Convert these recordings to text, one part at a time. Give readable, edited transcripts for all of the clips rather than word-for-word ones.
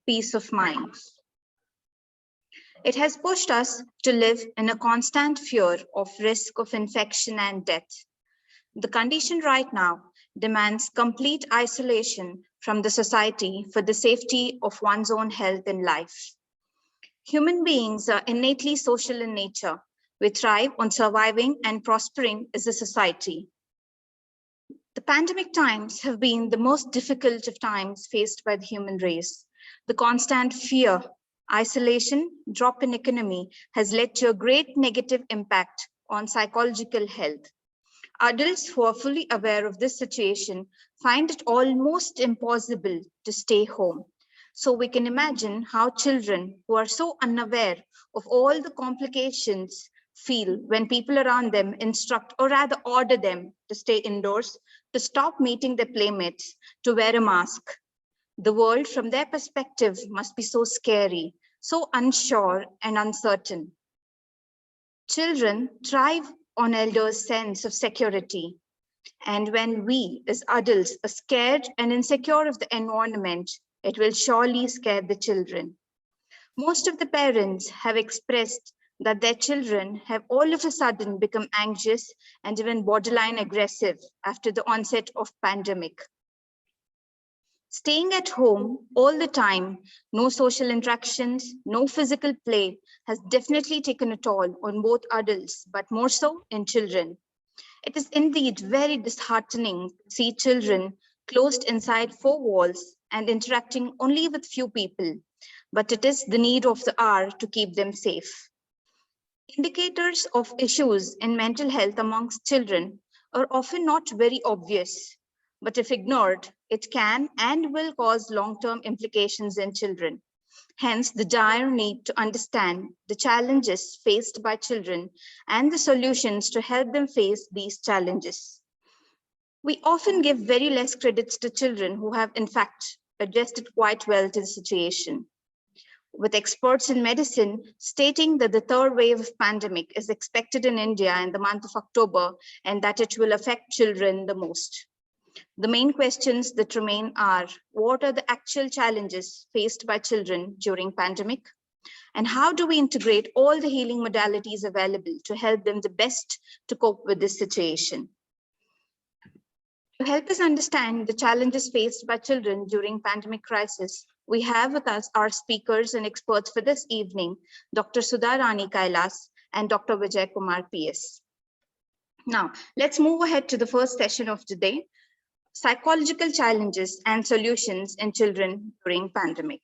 peace of mind. It has pushed us to live in a constant fear of risk of infection and death. The condition right now demands complete isolation from the society for the safety of one's own health and life. Human beings are innately social in nature. We thrive on surviving and prospering as a society. The pandemic times have been the most difficult of times faced by the human race. The constant fear, isolation, drop in economy has led to a great negative impact on psychological health. Adults who are fully aware of this situation find it almost impossible to stay home. So we can imagine how children who are so unaware of all the complications feel when people around them instruct or rather order them to stay indoors, to stop meeting their playmates, to wear a mask. The world from their perspective must be so scary, so unsure and uncertain. Children thrive on elders' sense of security. And when we as adults are scared and insecure of the environment, it will surely scare the children. Most of the parents have expressed that their children have all of a sudden become anxious and even borderline aggressive after the onset of pandemic. Staying at home all the time, no social interactions, no physical play has definitely taken a toll on both adults, but more so in children. It is indeed very disheartening to see children closed inside four walls and interacting only with few people, but it is the need of the hour to keep them safe. Indicators of issues in mental health amongst children are often not very obvious, but if ignored, it can and will cause long-term implications in children. Hence, the dire need to understand the challenges faced by children and the solutions to help them face these challenges. We often give very less credits to children who have, in fact, adjusted quite well to the situation. With experts in medicine stating that the third wave of pandemic is expected in India in the month of October and that it will affect children the most. The main questions that remain are, what are the actual challenges faced by children during pandemic? And how do we integrate all the healing modalities available to help them the best to cope with this situation? To help us understand the challenges faced by children during pandemic crisis, we have with us our speakers and experts for this evening, Dr. Sudha, Rani, Kailas, and Dr. Vijay Kumar P.s. Now, let's move ahead to the first session of today, psychological challenges and solutions in children during pandemic.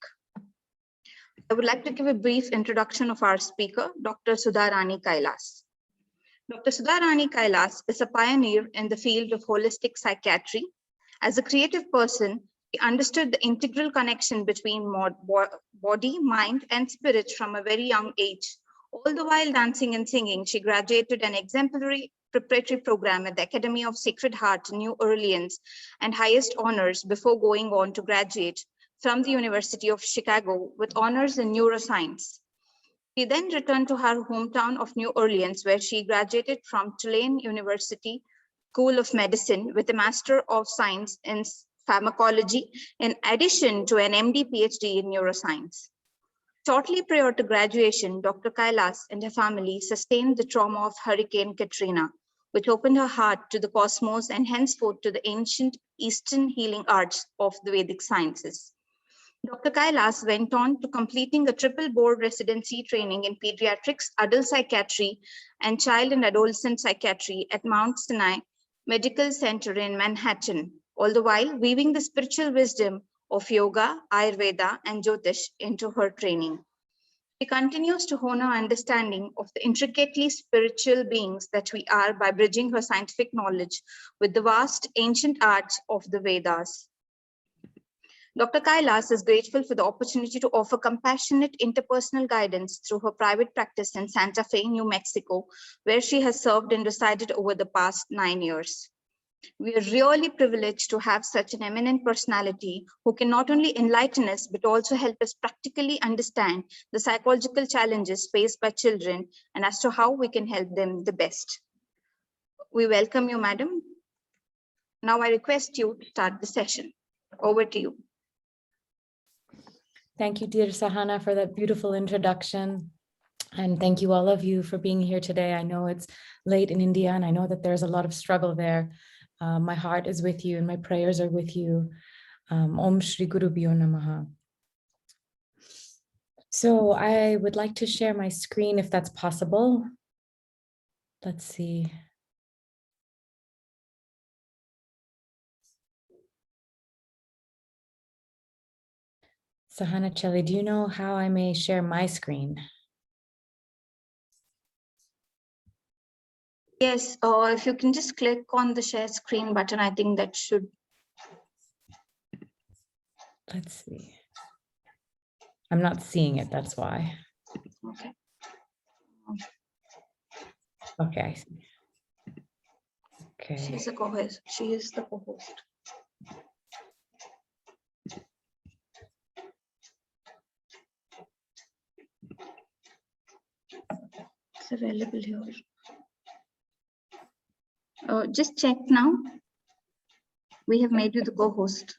I would like to give a brief introduction of our speaker, Dr. Sudha Rani Kailas. Dr. Sudha Rani Kailas is a pioneer in the field of holistic psychiatry. As a creative person, he understood the integral connection between body, mind, and spirit from a very young age. All the while dancing and singing, she graduated an exemplary preparatory program at the Academy of Sacred Heart, New Orleans, and highest honors before going on to graduate from the University of Chicago with honors in neuroscience. She then returned to her hometown of New Orleans, where she graduated from Tulane University School of Medicine with a Master of Science in Pharmacology, in addition to an MD PhD in neuroscience. Shortly prior to graduation, Dr. Kailas and her family sustained the trauma of Hurricane Katrina, which opened her heart to the cosmos and henceforth to the ancient Eastern healing arts of the Vedic sciences. Dr. Kailas went on to completing a triple board residency training in pediatrics, adult psychiatry, and child and adolescent psychiatry at Mount Sinai Medical Center in Manhattan, all the while weaving the spiritual wisdom of yoga, Ayurveda, and Jyotish into her training. She continues to hone her understanding of the intricately spiritual beings that we are by bridging her scientific knowledge with the vast ancient arts of the Vedas. Dr. Kailas is grateful for the opportunity to offer compassionate interpersonal guidance through her private practice in Santa Fe, New Mexico, where she has served and resided over the past 9 years. We are really privileged to have such an eminent personality who can not only enlighten us, but also help us practically understand the psychological challenges faced by children and as to how we can help them the best. We welcome you, madam. Now I request you to start the session. Over to you. Thank you, dear Sahana, for that beautiful introduction. And thank you all of you for being here today. I know it's late in India, and I know that there's a lot of struggle there. My heart is with you and my prayers are with you. Om Shri Guru Bhyo Namaha. So I would like to share my screen if that's possible. Let's see. Sahana Chelly, do you know how I may share my screen? Yes, or if you can just click on the share screen button, I think that should. Let's see. I'm not seeing it, that's why. Okay. Okay, I see. Okay. She's the co-host. She is the co-host. It's available here. Just check now. We have made you the co-host.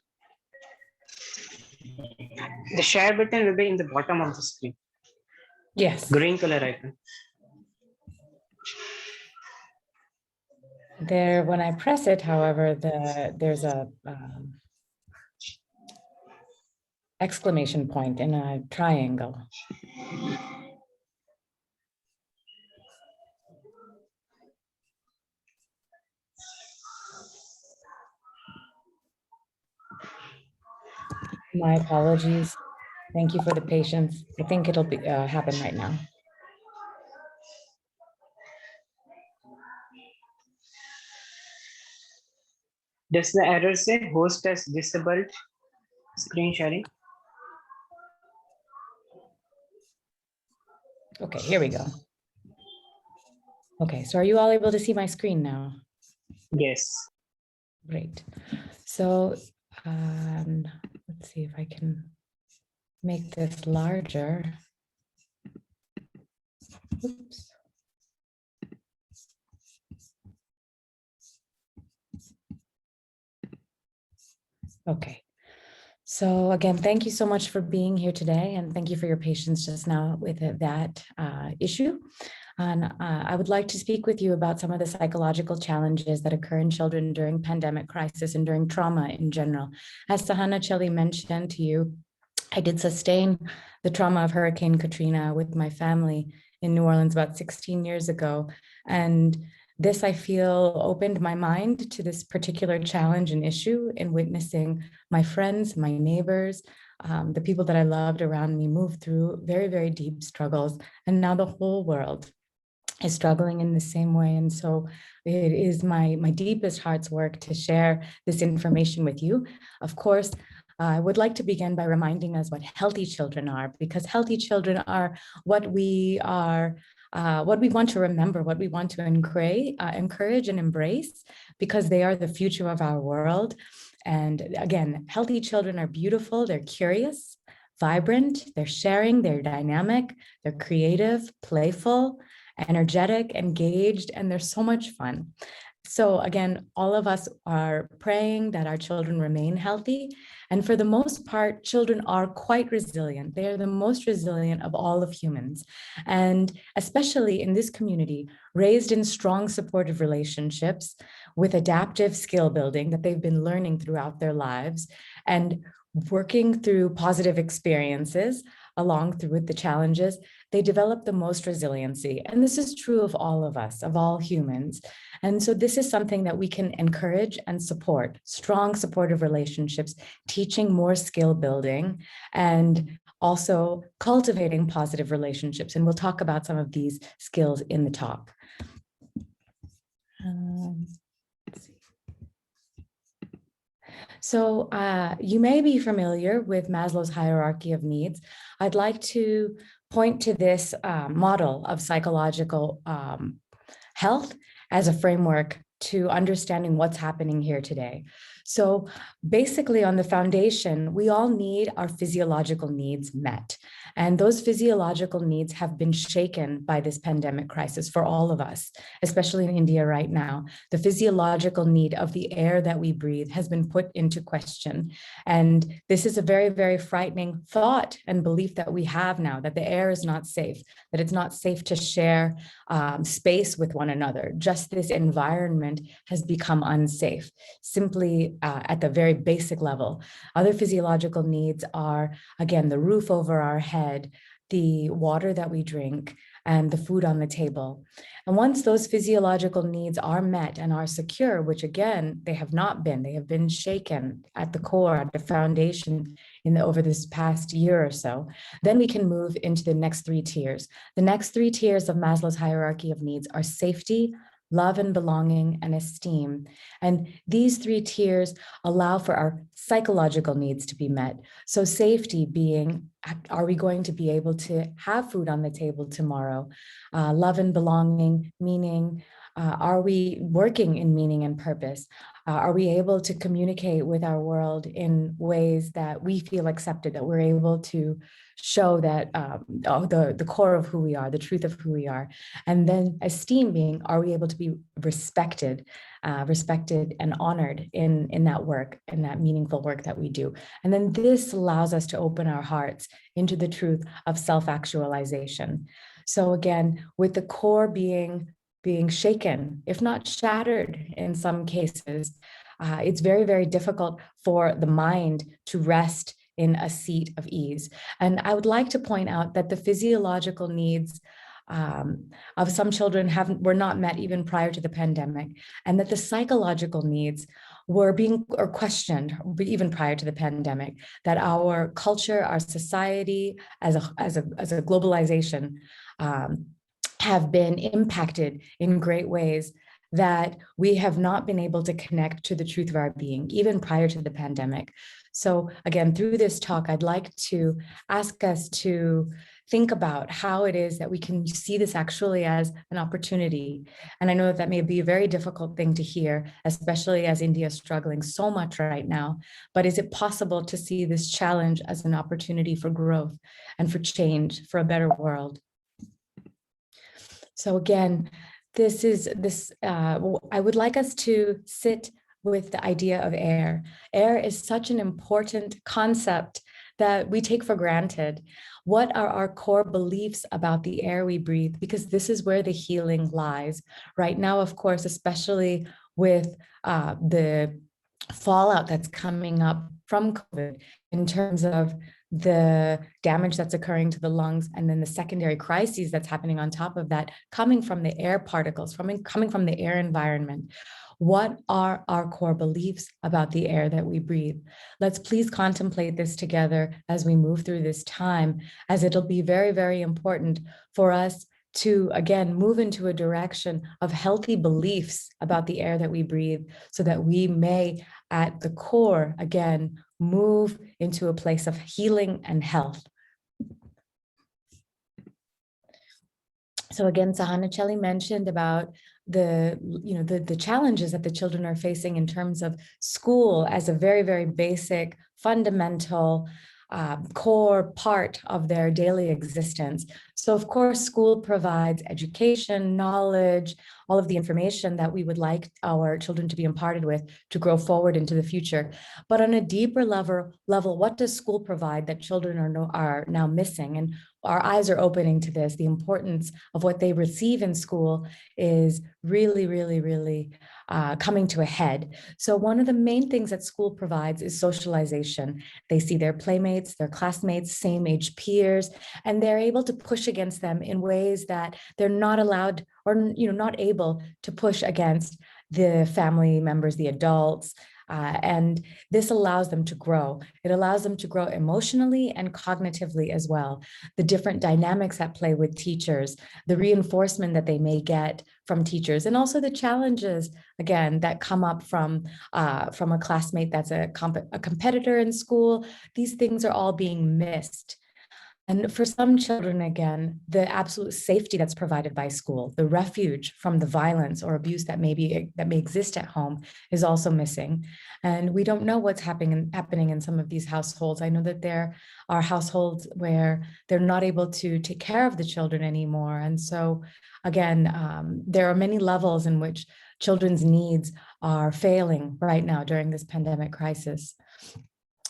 The share button will be in the bottom of the screen. Yes. Green color icon. There, when I press it, however, there's a exclamation point in a triangle. My apologies. Thank you for the patience. I think it'll be happen right now. Does the error say host has disabled screen sharing? Okay, here we go. Okay, so are you all able to see my screen now? Yes. Great. So let's see if I can make this larger. Oops. Okay. So again, thank you so much for being here today, and thank you for your patience just now with that issue. And I would like to speak with you about some of the psychological challenges that occur in children during pandemic crisis and during trauma in general. As Sahana Chelly mentioned to you, I did sustain the trauma of Hurricane Katrina with my family in New Orleans about 16 years ago. And this, I feel, opened my mind to this particular challenge and issue in witnessing my friends, my neighbors, the people that I loved around me move through very, very deep struggles. And now the whole world is struggling in the same way. And so it is my deepest heart's work to share this information with you. Of course, I would like to begin by reminding us what healthy children are, because healthy children are what we are, what we want to remember, what we want to encourage and embrace, because they are the future of our world. And again, healthy children are beautiful, they're curious, vibrant, they're sharing, they're dynamic, they're creative, playful, energetic, engaged, and they're so much fun. So again, all of us are praying that our children remain healthy. And for the most part, children are quite resilient. They are the most resilient of all of humans. And especially in this community, raised in strong supportive relationships with adaptive skill building that they've been learning throughout their lives and working through positive experiences along through with the challenges, they develop the most resiliency. And this is true of all of us, of all humans. And so this is something that we can encourage and support, strong supportive relationships, teaching more skill building, and also cultivating positive relationships. And we'll talk about some of these skills in the talk. Let's see. So you may be familiar with Maslow's hierarchy of needs. I'd like to point to this model of psychological health as a framework to understanding what's happening here today. So basically on the foundation, we all need our physiological needs met. And those physiological needs have been shaken by this pandemic crisis for all of us, especially in India right now. The physiological need of the air that we breathe has been put into question. And this is a very, very frightening thought and belief that we have now, that the air is not safe, that it's not safe to share space with one another. Just this environment has become unsafe, simply at the very basic level. Other physiological needs are, again, the roof over our head, the water that we drink, and the food on the table. And once those physiological needs are met and are secure, which again, they have not been, they have been shaken at the core, at the foundation over this past year or so, then we can move into the next three tiers. The next three tiers of Maslow's hierarchy of needs are safety, love and belonging, and esteem. And these three tiers allow for our psychological needs to be met. So safety being, are we going to be able to have food on the table tomorrow? Love and belonging, meaning, are we working in meaning and purpose? Are we able to communicate with our world in ways that we feel accepted, that we're able to show that the core of who we are, the truth of who we are? And then esteem being, are we able to be respected and honored in that work, in that meaningful work that we do? And then this allows us to open our hearts into the truth of self-actualization. So again, with the core being shaken, if not shattered in some cases, it's very, very difficult for the mind to rest in a seat of ease. And I would like to point out that the physiological needs of some children were not met even prior to the pandemic, and that the psychological needs were questioned even prior to the pandemic, that our culture, our society as a globalization have been impacted in great ways, that we have not been able to connect to the truth of our being, even prior to the pandemic. So again, through this talk, I'd like to ask us to think about how it is that we can see this actually as an opportunity. And I know that may be a very difficult thing to hear, especially as India is struggling so much right now. But is it possible to see this challenge as an opportunity for growth and for change, for a better world? So again, I would like us to sit with the idea of air. Air is such an important concept that we take for granted. What are our core beliefs about the air we breathe? Because this is where the healing lies. Right now, of course, especially with the fallout that's coming up from COVID in terms of the damage that's occurring to the lungs, and then the secondary crises that's happening on top of that, coming from the air particles, coming from the air environment. What are our core beliefs about the air that we breathe? Let's please contemplate this together as we move through this time, as it'll be very, very important for us to, again, move into a direction of healthy beliefs about the air that we breathe, so that we may, at the core, again, move into a place of healing and health. So again, Sahana Chelly mentioned about the challenges that the children are facing in terms of school as a very, very basic, fundamental, core part of their daily existence. So of course, school provides education, knowledge, all of the information that we would like our children to be imparted with to grow forward into the future. But on a deeper level, what does school provide that children are now missing? And our eyes are opening to this. The importance of what they receive in school is really, really, really coming to a head. So one of the main things that school provides is socialization. They see their playmates, their classmates, same age peers, and they're able to push against them in ways that they're not allowed or not able to push against the family members, the adults. And this allows them to grow. It allows them to grow emotionally and cognitively as well. The different dynamics at play with teachers, the reinforcement that they may get from teachers, and also the challenges, again, that come up from a classmate that's a competitor in school. These things are all being missed. And for some children, again, the absolute safety that's provided by school, the refuge from the violence or abuse that may exist at home is also missing. And we don't know what's happening in some of these households. I know that there are households where they're not able to take care of the children anymore. And so again, there are many levels in which children's needs are failing right now during this pandemic crisis.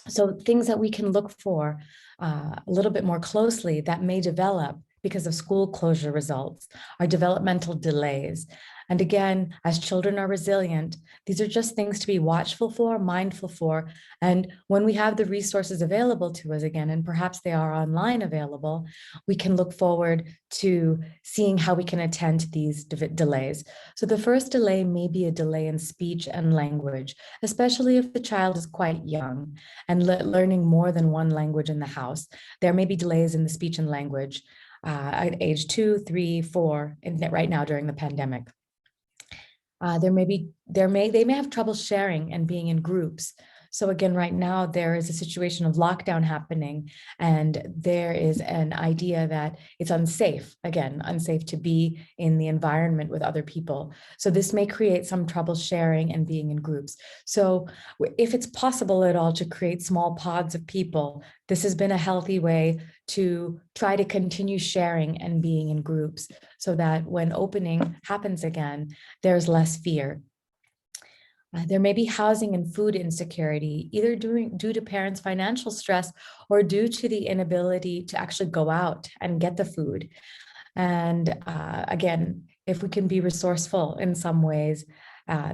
So things that we can look for a little bit more closely that may develop because of school closure results are developmental delays. And again, as children are resilient, these are just things to be watchful for, mindful for. And when we have the resources available to us again, and perhaps they are online available, we can look forward to seeing how we can attend to these delays. So the first delay may be a delay in speech and language, especially if the child is quite young and learning more than one language in the house. There may be delays in the speech and language at age 2, 3, 4, and right now during the pandemic. They may have trouble sharing and being in groups. So again, right now there is a situation of lockdown happening, and there is an idea that it's unsafe to be in the environment with other people. So this may create some trouble sharing and being in groups. So if it's possible at all to create small pods of people, this has been a healthy way to try to continue sharing and being in groups so that when opening happens again, there's less fear. There may be housing and food insecurity, either due to parents' financial stress or due to the inability to actually go out and get the food. And again, if we can be resourceful in some ways,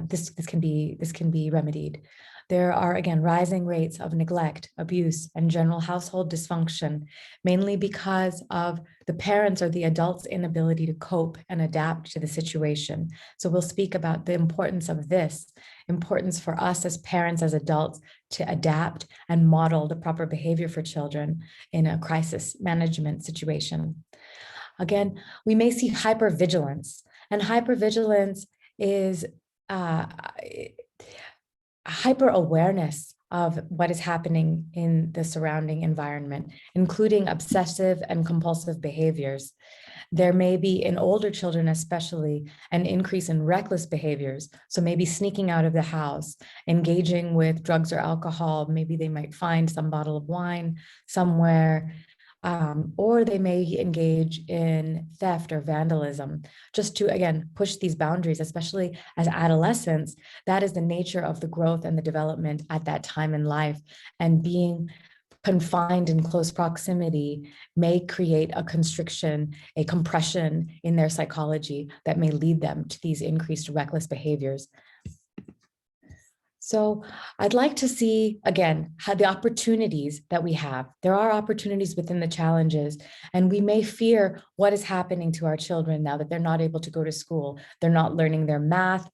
this can be remedied. There are, again, rising rates of neglect, abuse, and general household dysfunction, mainly because of the parents or the adults' inability to cope and adapt to the situation. So we'll speak about the importance of this, importance for us as parents, as adults, to adapt and model the proper behavior for children in a crisis management situation. Again, we may see hypervigilance, and hypervigilance is hyper-awareness of what is happening in the surrounding environment, including obsessive and compulsive behaviors. There may be, in older children especially, an increase in reckless behaviors. So maybe sneaking out of the house, engaging with drugs or alcohol. Maybe they might find some bottle of wine somewhere, or they may engage in theft or vandalism, just to, again, push these boundaries, especially as adolescents. That is the nature of the growth and the development at that time in life. And being confined in close proximity may create a constriction, a compression in their psychology that may lead them to these increased reckless behaviors. So I'd like to see, again, how the opportunities that we have. There are opportunities within the challenges, and we may fear what is happening to our children now that they're not able to go to school. They're not learning their math.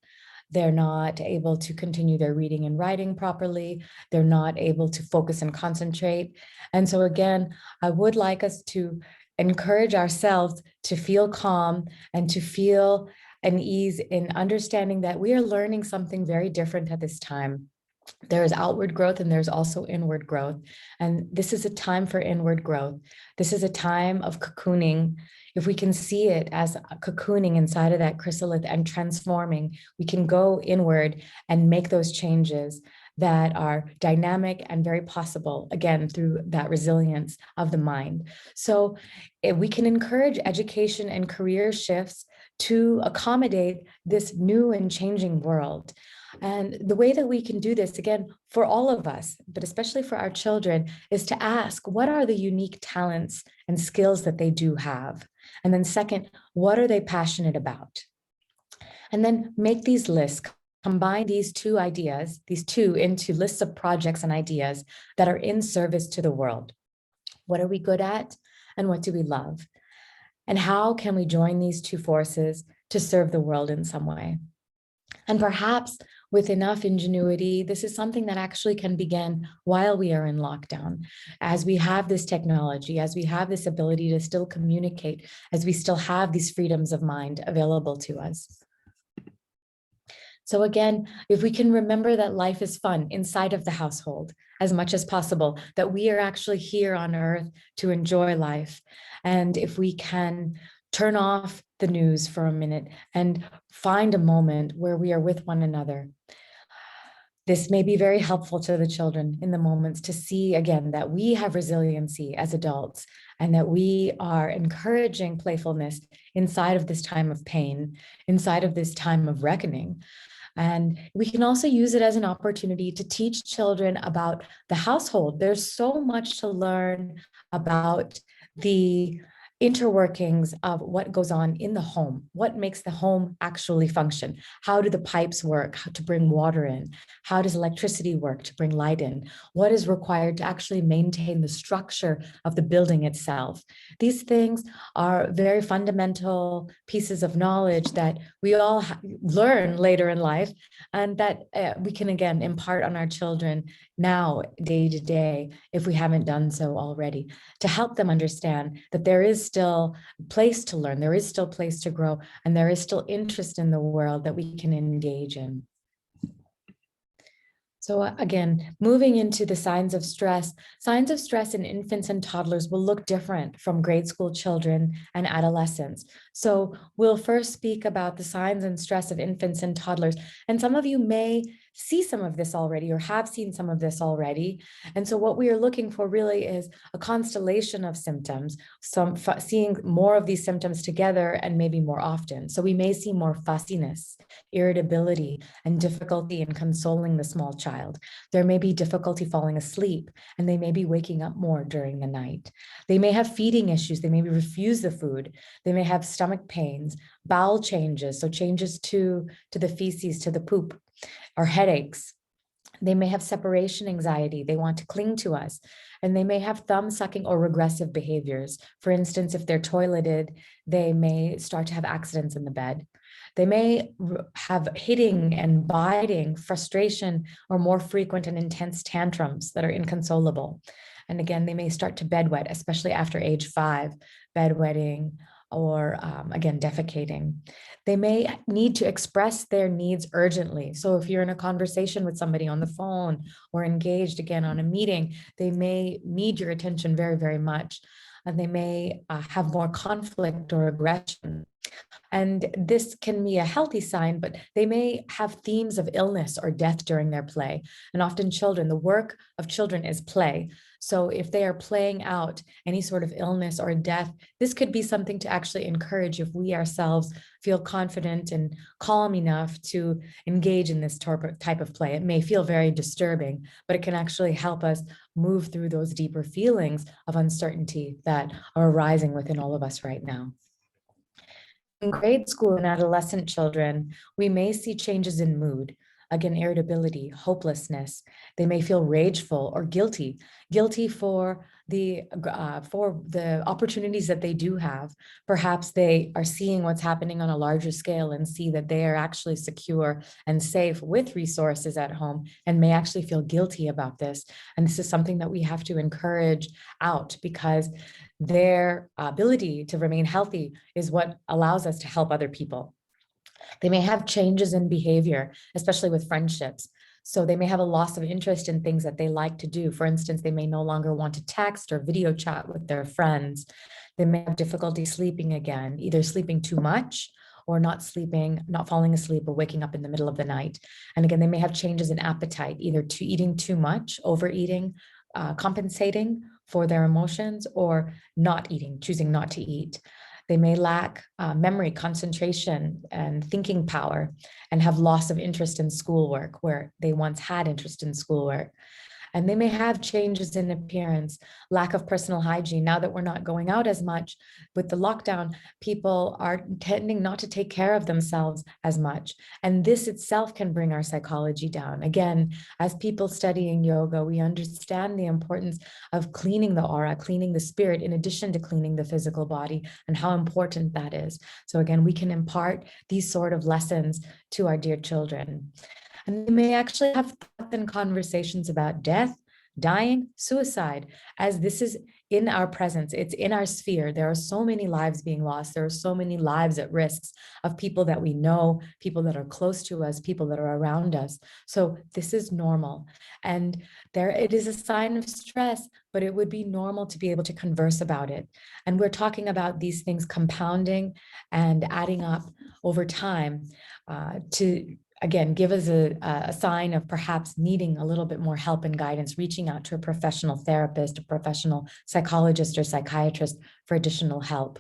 They're not able to continue their reading and writing properly. They're not able to focus and concentrate. And so again, I would like us to encourage ourselves to feel calm and to feel an ease in understanding that we are learning something very different at this time. There is outward growth and there's also inward growth. And this is a time for inward growth. This is a time of cocooning. If we can see it as cocooning inside of that chrysalis and transforming, we can go inward and make those changes that are dynamic and very possible, again, through that resilience of the mind. So if we can encourage education and career shifts to accommodate this new and changing world. And the way that we can do this, again, for all of us, but especially for our children, is to ask, what are the unique talents and skills that they do have? And then second, what are they passionate about? And then make these lists, combine these two ideas, into lists of projects and ideas that are in service to the world. What are we good at? And what do we love? And how can we join these two forces to serve the world in some way? And perhaps with enough ingenuity, this is something that actually can begin while we are in lockdown, as we have this technology, as we have this ability to still communicate, as we still have these freedoms of mind available to us. So again, if we can remember that life is fun inside of the household, as much as possible, that we are actually here on earth to enjoy life. And if we can turn off the news for a minute and find a moment where we are with one another, this may be very helpful to the children in the moments to see again that we have resiliency as adults and that we are encouraging playfulness inside of this time of pain, inside of this time of reckoning. And we can also use it as an opportunity to teach children about the household. There's so much to learn about the interworkings of what goes on in the home, what makes the home actually function. How do the pipes work to bring water in? How does electricity work to bring light in? What is required to actually maintain the structure of the building itself? These things are very fundamental pieces of knowledge that we all learn later in life, and that we can again impart on our children now, day to day, if we haven't done so already, to help them understand that there is still place to learn, there is still place to grow, and there is still interest in the world that we can engage in. So again, moving into the signs of stress in infants and toddlers will look different from grade school children and adolescents. So we'll first speak about the signs and stress of infants and toddlers. And some of you may see some of this already or have seen some of this already. And so what we are looking for really is a constellation of symptoms, seeing more of these symptoms together and maybe more often. So we may see more fussiness, irritability, and difficulty in consoling the small child. There may be difficulty falling asleep, and they may be waking up more during the night. They may have feeding issues. They may refuse the food. They may have stomach pains, bowel changes, so changes to the feces, to the poop, or headaches. They may have separation anxiety. They want to cling to us. And they may have thumb sucking or regressive behaviors. For instance, if they're toileted, they may start to have accidents in the bed. They may have hitting and biting, frustration, or more frequent and intense tantrums that are inconsolable. And again, they may start to bedwet, especially after age 5, bedwetting, or again, defecating. They may need to express their needs urgently. So if you're in a conversation with somebody on the phone or engaged again on a meeting, they may need your attention very, very much. And they may have more conflict or aggression. And this can be a healthy sign, but they may have themes of illness or death during their play. And often children, the work of children is play. So if they are playing out any sort of illness or death, this could be something to actually encourage if we ourselves feel confident and calm enough to engage in this type of play. It may feel very disturbing, but it can actually help us move through those deeper feelings of uncertainty that are arising within all of us right now. In grade school and adolescent children, we may see changes in mood, again, irritability, hopelessness. They may feel rageful or guilty for the opportunities that they do have. Perhaps they are seeing what's happening on a larger scale and see that they are actually secure and safe with resources at home and may actually feel guilty about this. And this is something that we have to encourage out, because their ability to remain healthy is what allows us to help other people. They may have changes in behavior, especially with friendships. So they may have a loss of interest in things that they like to do. For instance, they may no longer want to text or video chat with their friends. They may have difficulty sleeping again, either sleeping too much or not sleeping, not falling asleep, or waking up in the middle of the night. And again, they may have changes in appetite, either to eating too much, overeating, compensating for their emotions, or not eating, choosing not to eat. They may lack memory, concentration, and thinking power, and have loss of interest in schoolwork where they once had interest in schoolwork. And they may have changes in appearance, lack of personal hygiene. Now that we're not going out as much with the lockdown, people are tending not to take care of themselves as much. And this itself can bring our psychology down. Again, as people studying yoga, we understand the importance of cleaning the aura, cleaning the spirit, in addition to cleaning the physical body, and how important that is. So again, we can impart these sort of lessons to our dear children. And they may actually have thoughts and conversations about death, dying, suicide, as this is in our presence. It's in our sphere. There are so many lives being lost. There are so many lives at risk of people that we know, people that are close to us, people that are around us. So this is normal. And it is a sign of stress, but it would be normal to be able to converse about it. And we're talking about these things compounding and adding up over time to, again, give us a sign of perhaps needing a little bit more help and guidance, reaching out to a professional therapist, a professional psychologist or psychiatrist for additional help.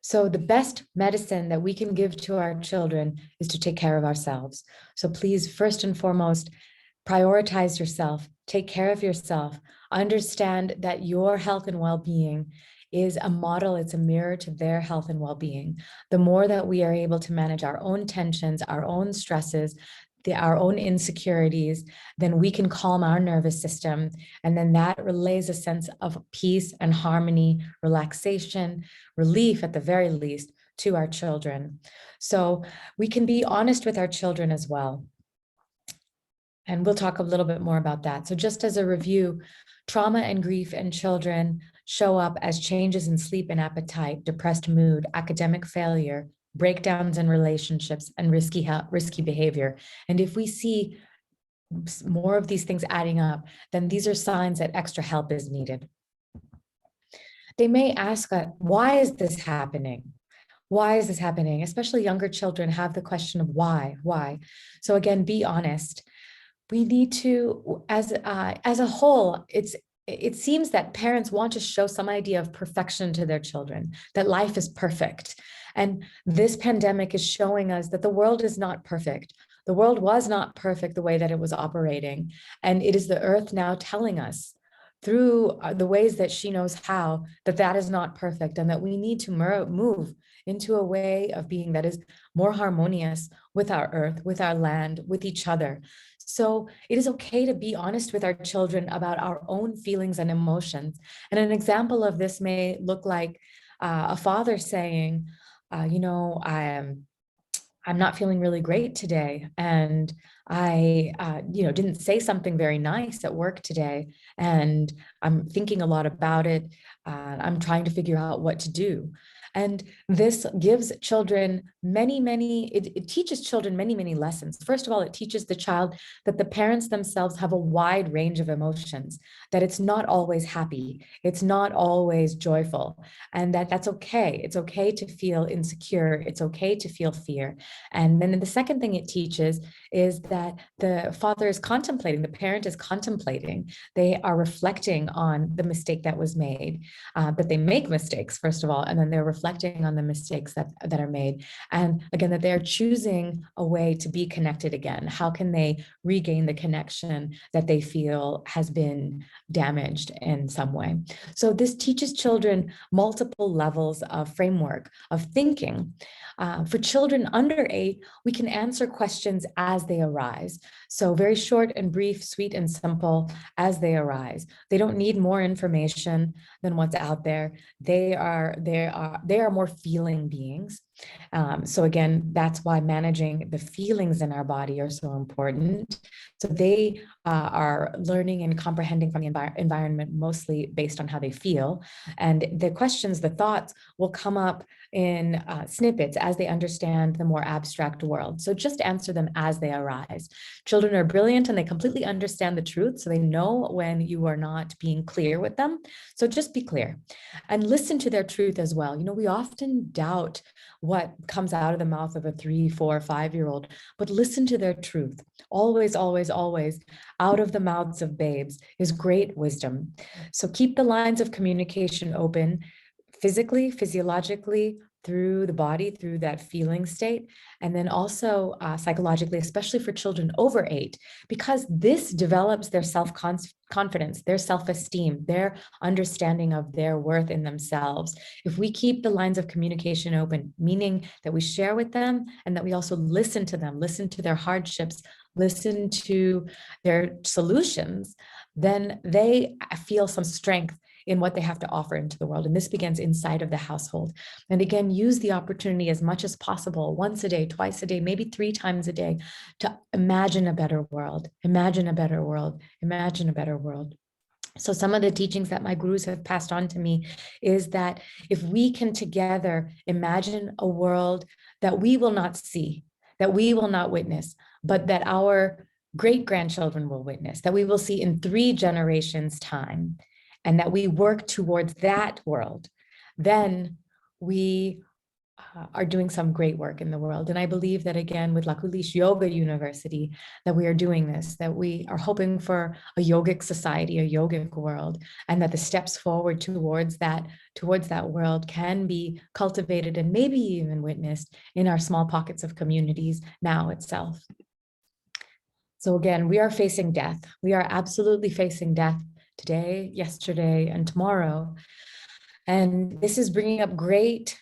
So the best medicine that we can give to our children is to take care of ourselves. So please, first and foremost, prioritize yourself, take care of yourself, understand that your health and well-being is a model, it's a mirror to their health and well-being. The more that we are able to manage our own tensions, our own stresses, our own insecurities, then we can calm our nervous system. And then that relays a sense of peace and harmony, relaxation, relief at the very least to our children. So we can be honest with our children as well. And we'll talk a little bit more about that. So just as a review, trauma and grief in children show up as changes in sleep and appetite, depressed mood, academic failure, breakdowns in relationships, and risky behavior. And if we see more of these things adding up, then these are signs that extra help is needed. They may ask us, why is this happening? Why is this happening? Especially younger children have the question of why? So again, be honest. We need to, as a whole, it seems that parents want to show some idea of perfection to their children, that life is perfect. And this pandemic is showing us that the world is not perfect. The world was not perfect the way that it was operating. And it is the earth now telling us through the ways that she knows how, that that is not perfect and that we need to move into a way of being that is more harmonious with our earth, with our land, with each other. So it is okay to be honest with our children about our own feelings and emotions. And an example of this may look like a father saying, I'm not feeling really great today. And I, didn't say something very nice at work today. And I'm thinking a lot about it. I'm trying to figure out what to do. And this gives children it teaches children many lessons. First of all, it teaches the child that the parents themselves have a wide range of emotions, that it's not always happy, it's not always joyful, and that's okay. It's okay to feel insecure, it's okay to feel fear. And then the second thing it teaches is that the father is contemplating, the parent is contemplating, they are reflecting on the mistake that was made, that they make mistakes, first of all, and then they're reflecting on the mistakes that are made. And again, that they're choosing a way to be connected again. How can they regain the connection that they feel has been damaged in some way? So this teaches children multiple levels of framework of thinking. For children under 8, we can answer questions as they arise. So very short and brief, sweet and simple as they arise. They don't need more information than what's out there. They are more feeling beings. So again, that's why managing the feelings in our body are so important. So they are learning and comprehending from the environment mostly based on how they feel. And the questions, the thoughts will come up in snippets as they understand the more abstract world. So just answer them as they arise. Children are brilliant and they completely understand the truth. So they know when you are not being clear with them. So just be clear and listen to their truth as well. We often doubt what comes out of the mouth of a 3, 4, 5-year-old, but listen to their truth. Always, always, always out of the mouths of babes is great wisdom. So keep the lines of communication open, physically, physiologically, through the body, through that feeling state, and then also psychologically, especially for children over 8, because this develops their self-confidence, their self-esteem, their understanding of their worth in themselves. If we keep the lines of communication open, meaning that we share with them and that we also listen to them, listen to their hardships, listen to their solutions, then they feel some strength in what they have to offer into the world. And this begins inside of the household. And again, use the opportunity as much as possible, once a day, twice a day, maybe 3 times a day, to imagine a better world, imagine a better world, imagine a better world. So some of the teachings that my gurus have passed on to me is that if we can together imagine a world that we will not see, that we will not witness, but that our great-grandchildren will witness, that we will see in 3 generations' time, and that we work towards that world, then we are doing some great work in the world. And I believe that, again, with Lakulish Yoga University, that we are doing this, that we are hoping for a yogic society, a yogic world, and that the steps forward towards that world can be cultivated and maybe even witnessed in our small pockets of communities now itself. So again, we are facing death. We are absolutely facing death today, yesterday, and tomorrow. And this is bringing up great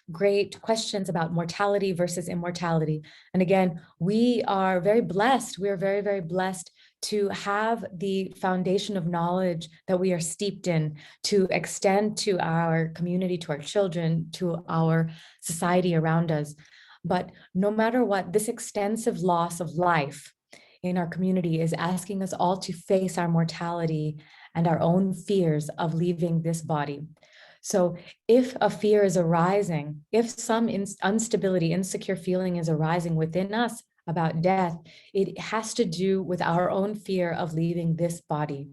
questions about mortality versus immortality. And again, we are very blessed. We are very, very blessed to have the foundation of knowledge that we are steeped in to extend to our community, to our children, to our society around us. But no matter what, this extensive loss of life in our community is asking us all to face our mortality and our own fears of leaving this body. So if a fear is arising, if some instability, insecure feeling is arising within us about death, it has to do with our own fear of leaving this body.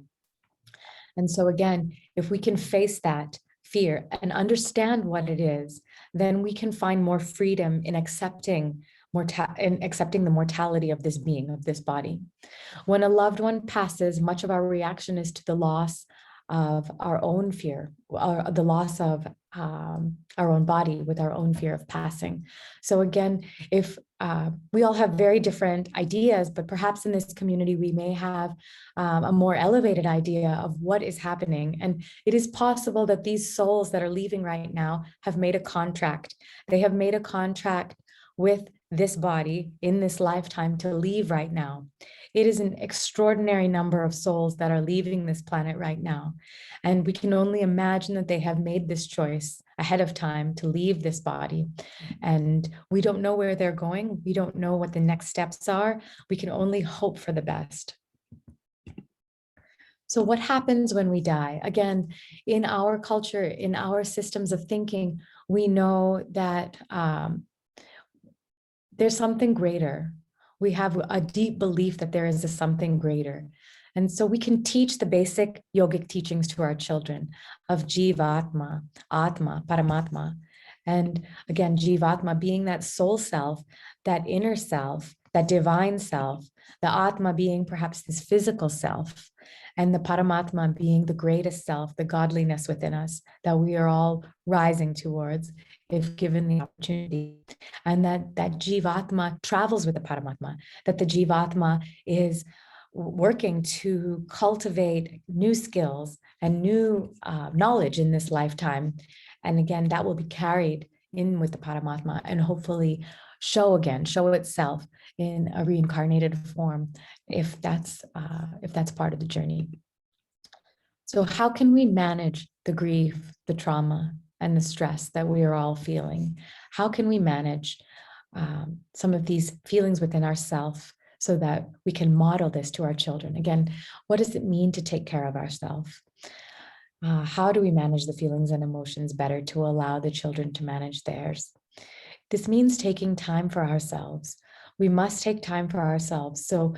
And so again, if we can face that fear and understand what it is, then we can find more freedom in accepting the mortality of this being, of this body. When a loved one passes, much of our reaction is to the loss of our own fear, or the loss of our own body with our own fear of passing. So again, if we all have very different ideas, but perhaps in this community, we may have a more elevated idea of what is happening. And it is possible that these souls that are leaving right now have made a contract. They have made a contract with this body in this lifetime to leave right now. It is an extraordinary number of souls that are leaving this planet right now. And we can only imagine that they have made this choice ahead of time to leave this body. And we don't know where they're going. We don't know what the next steps are. We can only hope for the best. So what happens when we die? Again, in our culture, in our systems of thinking, we know that there's something greater. We have a deep belief that there is a something greater. And so we can teach the basic yogic teachings to our children of Jivatma, Atma, Paramatma. And again, Jivatma being that soul self, that inner self, that divine self, the Atma being perhaps this physical self, and the Paramatma being the greatest self, the godliness within us that we are all rising towards if given the opportunity. And that Jivatma travels with the Paramatma, that the Jivatma is working to cultivate new skills and new knowledge in this lifetime. And again, that will be carried in with the Paramatma and hopefully show itself in a reincarnated form, if that's part of the journey. So how can we manage the grief, the trauma, and the stress that we are all feeling? How can we manage some of these feelings within ourselves so that we can model this to our children? Again, what does it mean to take care of ourselves? How do we manage the feelings and emotions better to allow the children to manage theirs? This means taking time for ourselves. We must take time for ourselves. So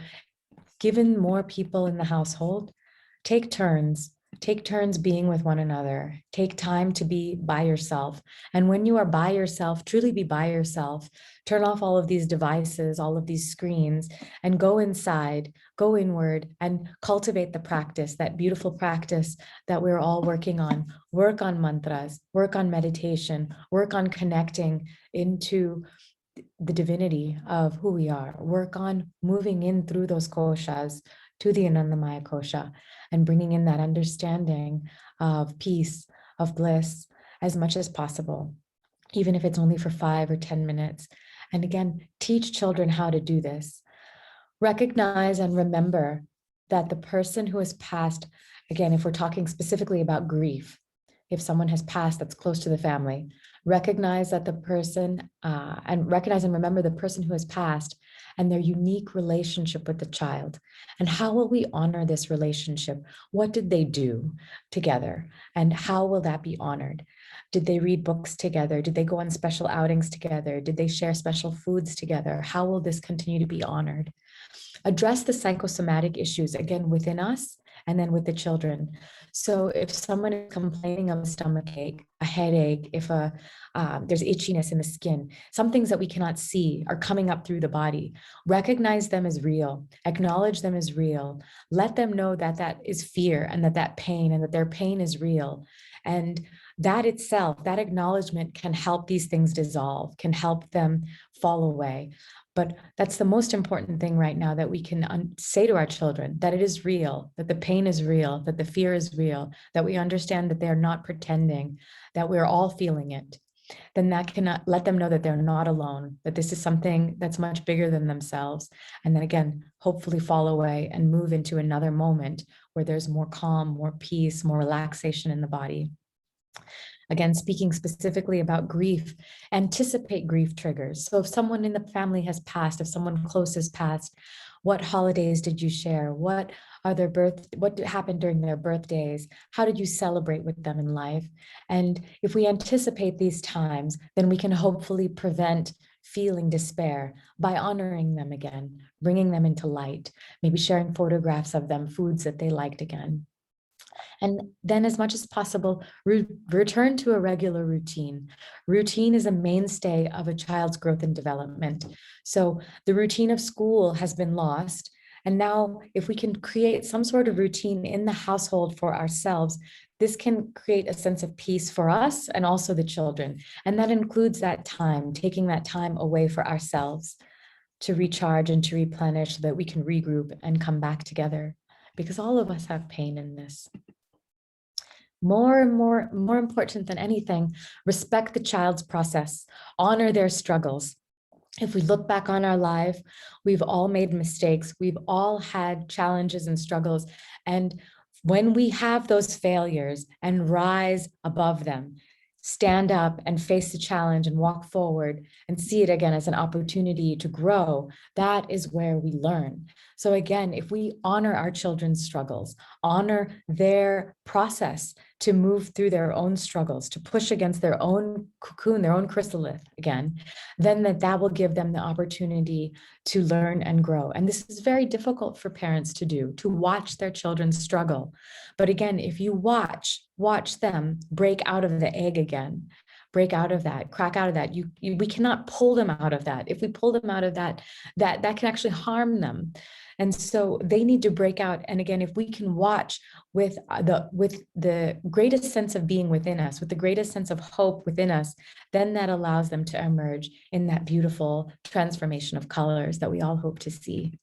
given more people in the household, take turns being with one another. Take time to be by yourself. And when you are by yourself, truly be by yourself. Turn off all of these devices, all of these screens, and go inside, go inward, and cultivate the practice, that beautiful practice that we're all working on. Work on mantras, work on meditation, work on connecting into the divinity of who we are. Work on moving in through those koshas to the Anandamaya kosha and bringing in that understanding of peace, of bliss as much as possible, even if it's only for 5 or 10 minutes. And again, teach children how to do this. Recognize and remember that the person who has passed, again, if we're talking specifically about grief, if someone has passed that's close to the family, recognize that the person, and recognize and remember the person who has passed and their unique relationship with the child. And how will we honor this relationship? What did they do together? And how will that be honored? Did they read books together? Did they go on special outings together? Did they share special foods together? How will this continue to be honored? Address the psychosomatic issues, again, within us and then with the children. So if someone is complaining of a stomach ache, a headache, if there's itchiness in the skin, some things that we cannot see are coming up through the body, recognize them as real, acknowledge them as real, let them know that that is fear and that pain and that their pain is real. And that itself, that acknowledgement can help these things dissolve, can help them fall away. But that's the most important thing right now, that we can say to our children, that it is real, that the pain is real, that the fear is real, that we understand that they're not pretending, that we're all feeling it. Then that can let them know that they're not alone, that this is something that's much bigger than themselves. And then again, hopefully fall away and move into another moment where there's more calm, more peace, more relaxation in the body. Again, speaking specifically about grief, anticipate grief triggers. So if someone in the family has passed, if someone close has passed, what holidays did you share? What happened during their birthdays? How did you celebrate with them in life? And if we anticipate these times, then we can hopefully prevent feeling despair by honoring them again, bringing them into light, maybe sharing photographs of them, foods that they liked again. And then as much as possible, return to a regular routine. Routine is a mainstay of a child's growth and development. So the routine of school has been lost. And now if we can create some sort of routine in the household for ourselves, this can create a sense of peace for us and also the children. And that includes that time, taking that time away for ourselves to recharge and to replenish so that we can regroup and come back together, because all of us have pain in this. More important than anything, respect the child's process, honor their struggles. If we look back on our life, we've all made mistakes. We've all had challenges and struggles. And when we have those failures and rise above them, stand up and face the challenge and walk forward and see it again as an opportunity to grow, that is where we learn. So again, if we honor our children's struggles, honor their process to move through their own struggles, to push against their own cocoon, their own chrysalis again, then that will give them the opportunity to learn and grow. And this is very difficult for parents to do, to watch their children struggle. But again, if you watch them break out of the egg again, break out of that, crack out of that. We cannot pull them out of that. If we pull them out of that can actually harm them. And so they need to break out. And again, if we can watch with the greatest sense of being within us, with the greatest sense of hope within us, then that allows them to emerge in that beautiful transformation of colors that we all hope to see.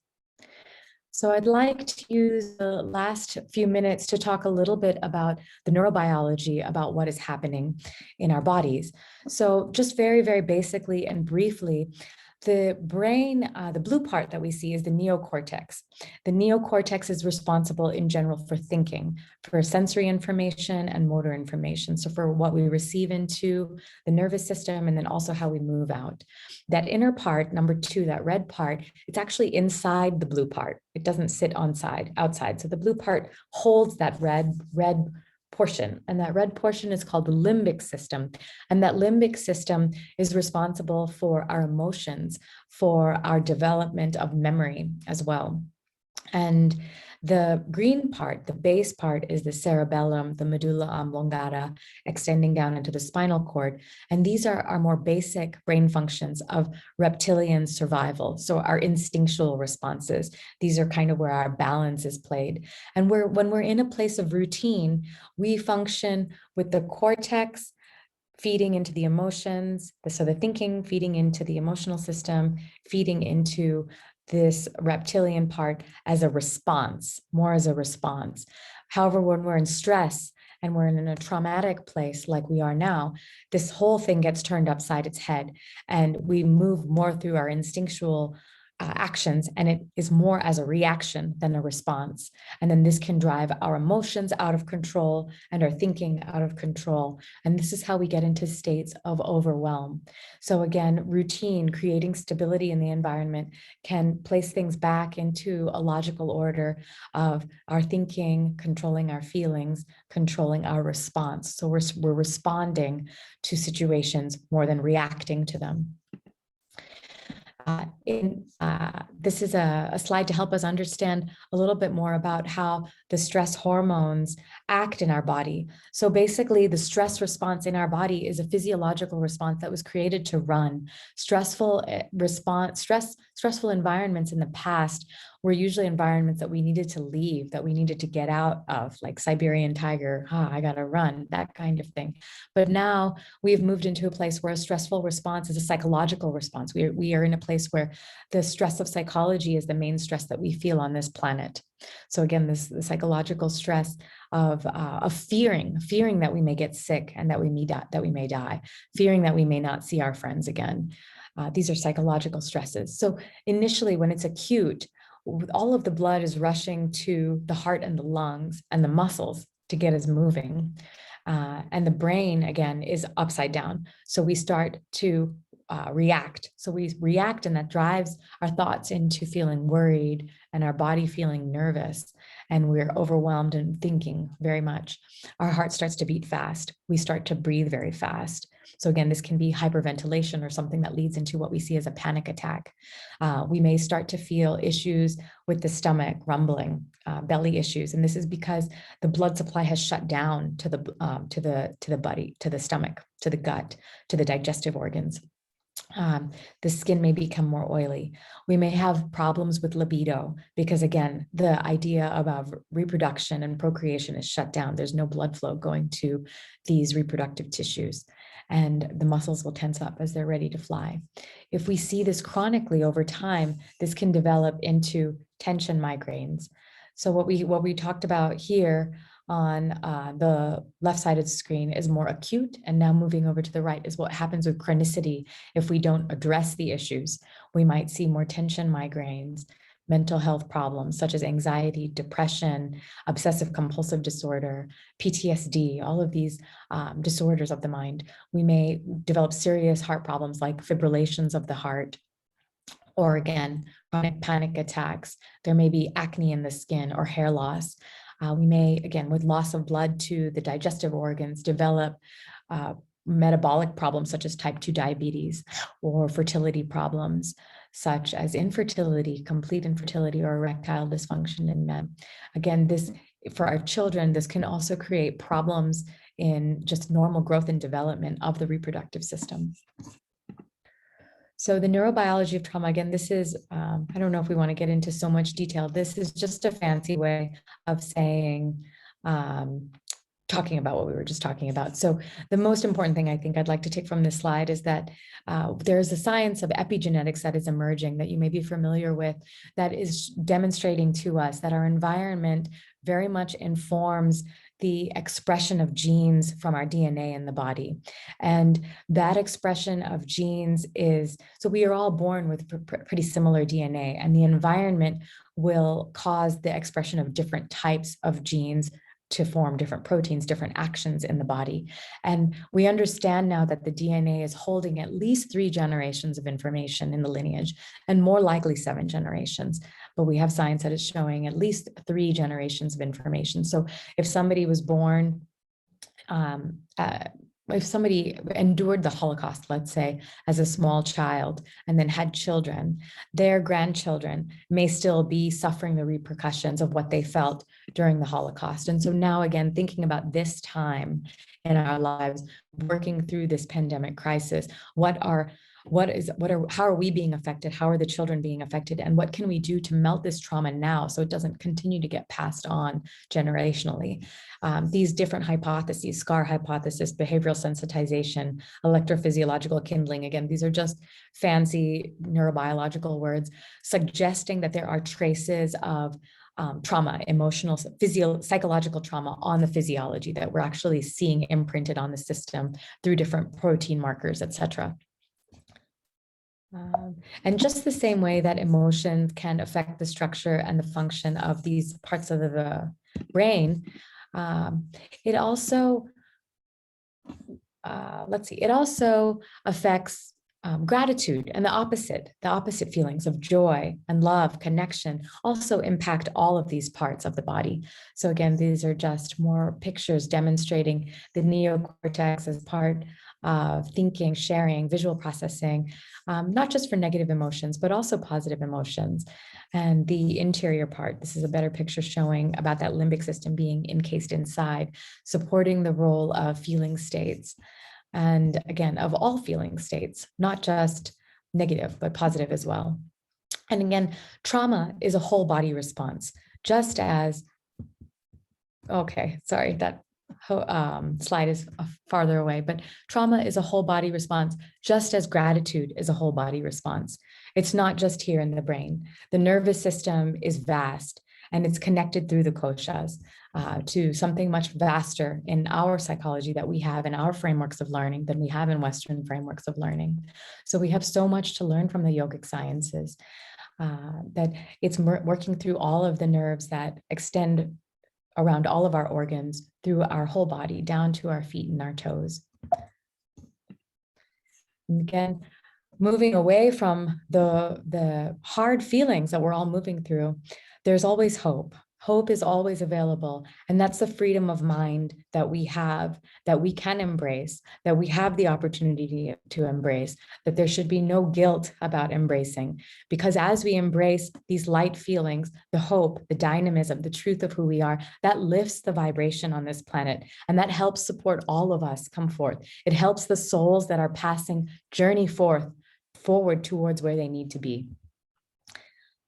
So I'd like to use the last few minutes to talk a little bit about the neurobiology, about what is happening in our bodies. So just very, very basically and briefly, the brain, the blue part that we see is the neocortex. The neocortex is responsible in general for thinking, for sensory information and motor information. So for what we receive into the nervous system and then also how we move out. That inner part, number 2, that red part, it's actually inside the blue part. It doesn't sit outside. So the blue part holds that red portion, and that red portion is called the limbic system. And that limbic system is responsible for our emotions, for our development of memory as well. And the green part, the base part, is the cerebellum, the medulla oblongata, extending down into the spinal cord. And these are our more basic brain functions of reptilian survival. So our instinctual responses, these are kind of where our balance is played. And when we're in a place of routine, we function with the cortex feeding into the emotions, so the thinking feeding into the emotional system, feeding into this reptilian part as a response, more as a response. However, when we're in stress and we're in a traumatic place like we are now, this whole thing gets turned upside its head and we move more through our instinctual actions, and it is more as a reaction than a response. And then this can drive our emotions out of control and our thinking out of control. And this is how we get into states of overwhelm. So again, routine, creating stability in the environment, can place things back into a logical order of our thinking, controlling our feelings, controlling our response. So we're responding to situations more than reacting to them. This is a slide to help us understand a little bit more about how the stress hormones act in our body. So basically, the stress response in our body is a physiological response that was created to run. Stressful environments in the past were usually environments that we needed to leave, that we needed to get out of, like Siberian tiger, I gotta run, that kind of thing. But now we've moved into a place where a stressful response is a psychological response. We are in a place where the stress of psychology is the main stress that we feel on this planet. So again, the psychological stress of fearing that we may get sick and that we may die, fearing that we may not see our friends again. These are psychological stresses. So initially, when it's acute, all of the blood is rushing to the heart and the lungs and the muscles to get us moving. And the brain, again, is upside down. So we start to react. So we react, and that drives our thoughts into feeling worried and our body feeling nervous. And we're overwhelmed and thinking very much. Our heart starts to beat fast. We start to breathe very fast. So again, this can be hyperventilation or something that leads into what we see as a panic attack. We may start to feel issues with the stomach, rumbling, belly issues, and this is because the blood supply has shut down to the body, to the stomach, to the gut, to the digestive organs. The skin may become more oily. We may have problems with libido because, again, the idea of reproduction and procreation is shut down. There's no blood flow going to these reproductive tissues, and the muscles will tense up as they're ready to fly. If we see this chronically over time, this can develop into tension migraines. So what we talked about here on the left side of the screen is more acute, and now moving over to the right is what happens with chronicity. If we don't address the issues, we might see more tension migraines, mental health problems such as anxiety, depression, obsessive compulsive disorder, PTSD, all of these disorders of the mind. We may develop serious heart problems like fibrillations of the heart, or again, chronic panic attacks. There may be acne in the skin or hair loss. We may, again, with loss of blood to the digestive organs, develop metabolic problems such as type 2 diabetes, or fertility problems such as infertility, complete infertility, or erectile dysfunction in men. Again, this, for our children, this can also create problems in just normal growth and development of the reproductive system. So the neurobiology of trauma, again, this is, I don't know if we want to get into so much detail. This is just a fancy way of saying, talking about what we were just talking about. So the most important thing I think I'd like to take from this slide is that there's a science of epigenetics that is emerging that you may be familiar with, that is demonstrating to us that our environment very much informs the expression of genes from our DNA in the body. And that expression of genes is, so we are all born with pretty similar DNA, and the environment will cause the expression of different types of genes to form different proteins, different actions in the body. And we understand now that the DNA is holding at least 3 generations of information in the lineage, and more likely 7 generations. But we have science that is showing at least 3 generations of information. So if somebody was born, if somebody endured the Holocaust, let's say, as a small child, and then had children, their grandchildren may still be suffering the repercussions of what they felt during the Holocaust. And so now, again, thinking about this time in our lives, working through this pandemic crisis, how are we being affected? How are the children being affected? And what can we do to melt this trauma now so it doesn't continue to get passed on generationally? These different hypotheses, SCAR hypothesis, behavioral sensitization, electrophysiological kindling, again, these are just fancy neurobiological words suggesting that there are traces of trauma, emotional, psychological trauma on the physiology that we're actually seeing imprinted on the system through different protein markers, et cetera. And just the same way that emotion can affect the structure and the function of these parts of the brain, it also, it also affects gratitude, and the opposite feelings of joy and love, connection also impact all of these parts of the body. So again, these are just more pictures demonstrating the neocortex as part of thinking, sharing, visual processing, not just for negative emotions, but also positive emotions. And the interior part, this is a better picture showing about that limbic system being encased inside, supporting the role of feeling states. And again, of all feeling states, not just negative, but positive as well. And again, trauma is a whole body response, just as, okay, sorry, that slide is farther away, but trauma is a whole body response, just as gratitude is a whole body response. It's not just here in the brain. The nervous system is vast, and it's connected through the koshas to something much vaster in our psychology that we have in our frameworks of learning than we have in Western frameworks of learning. So we have so much to learn from the yogic sciences, that it's working through all of the nerves that extend around all of our organs, through our whole body, down to our feet and our toes. And again, moving away from the hard feelings that we're all moving through, there's always hope. Hope is always available. And that's the freedom of mind that we have, that we can embrace, that we have the opportunity to embrace, that there should be no guilt about embracing. Because as we embrace these light feelings, the hope, the dynamism, the truth of who we are, that lifts the vibration on this planet. And that helps support all of us come forth. It helps the souls that are passing journey forward towards where they need to be.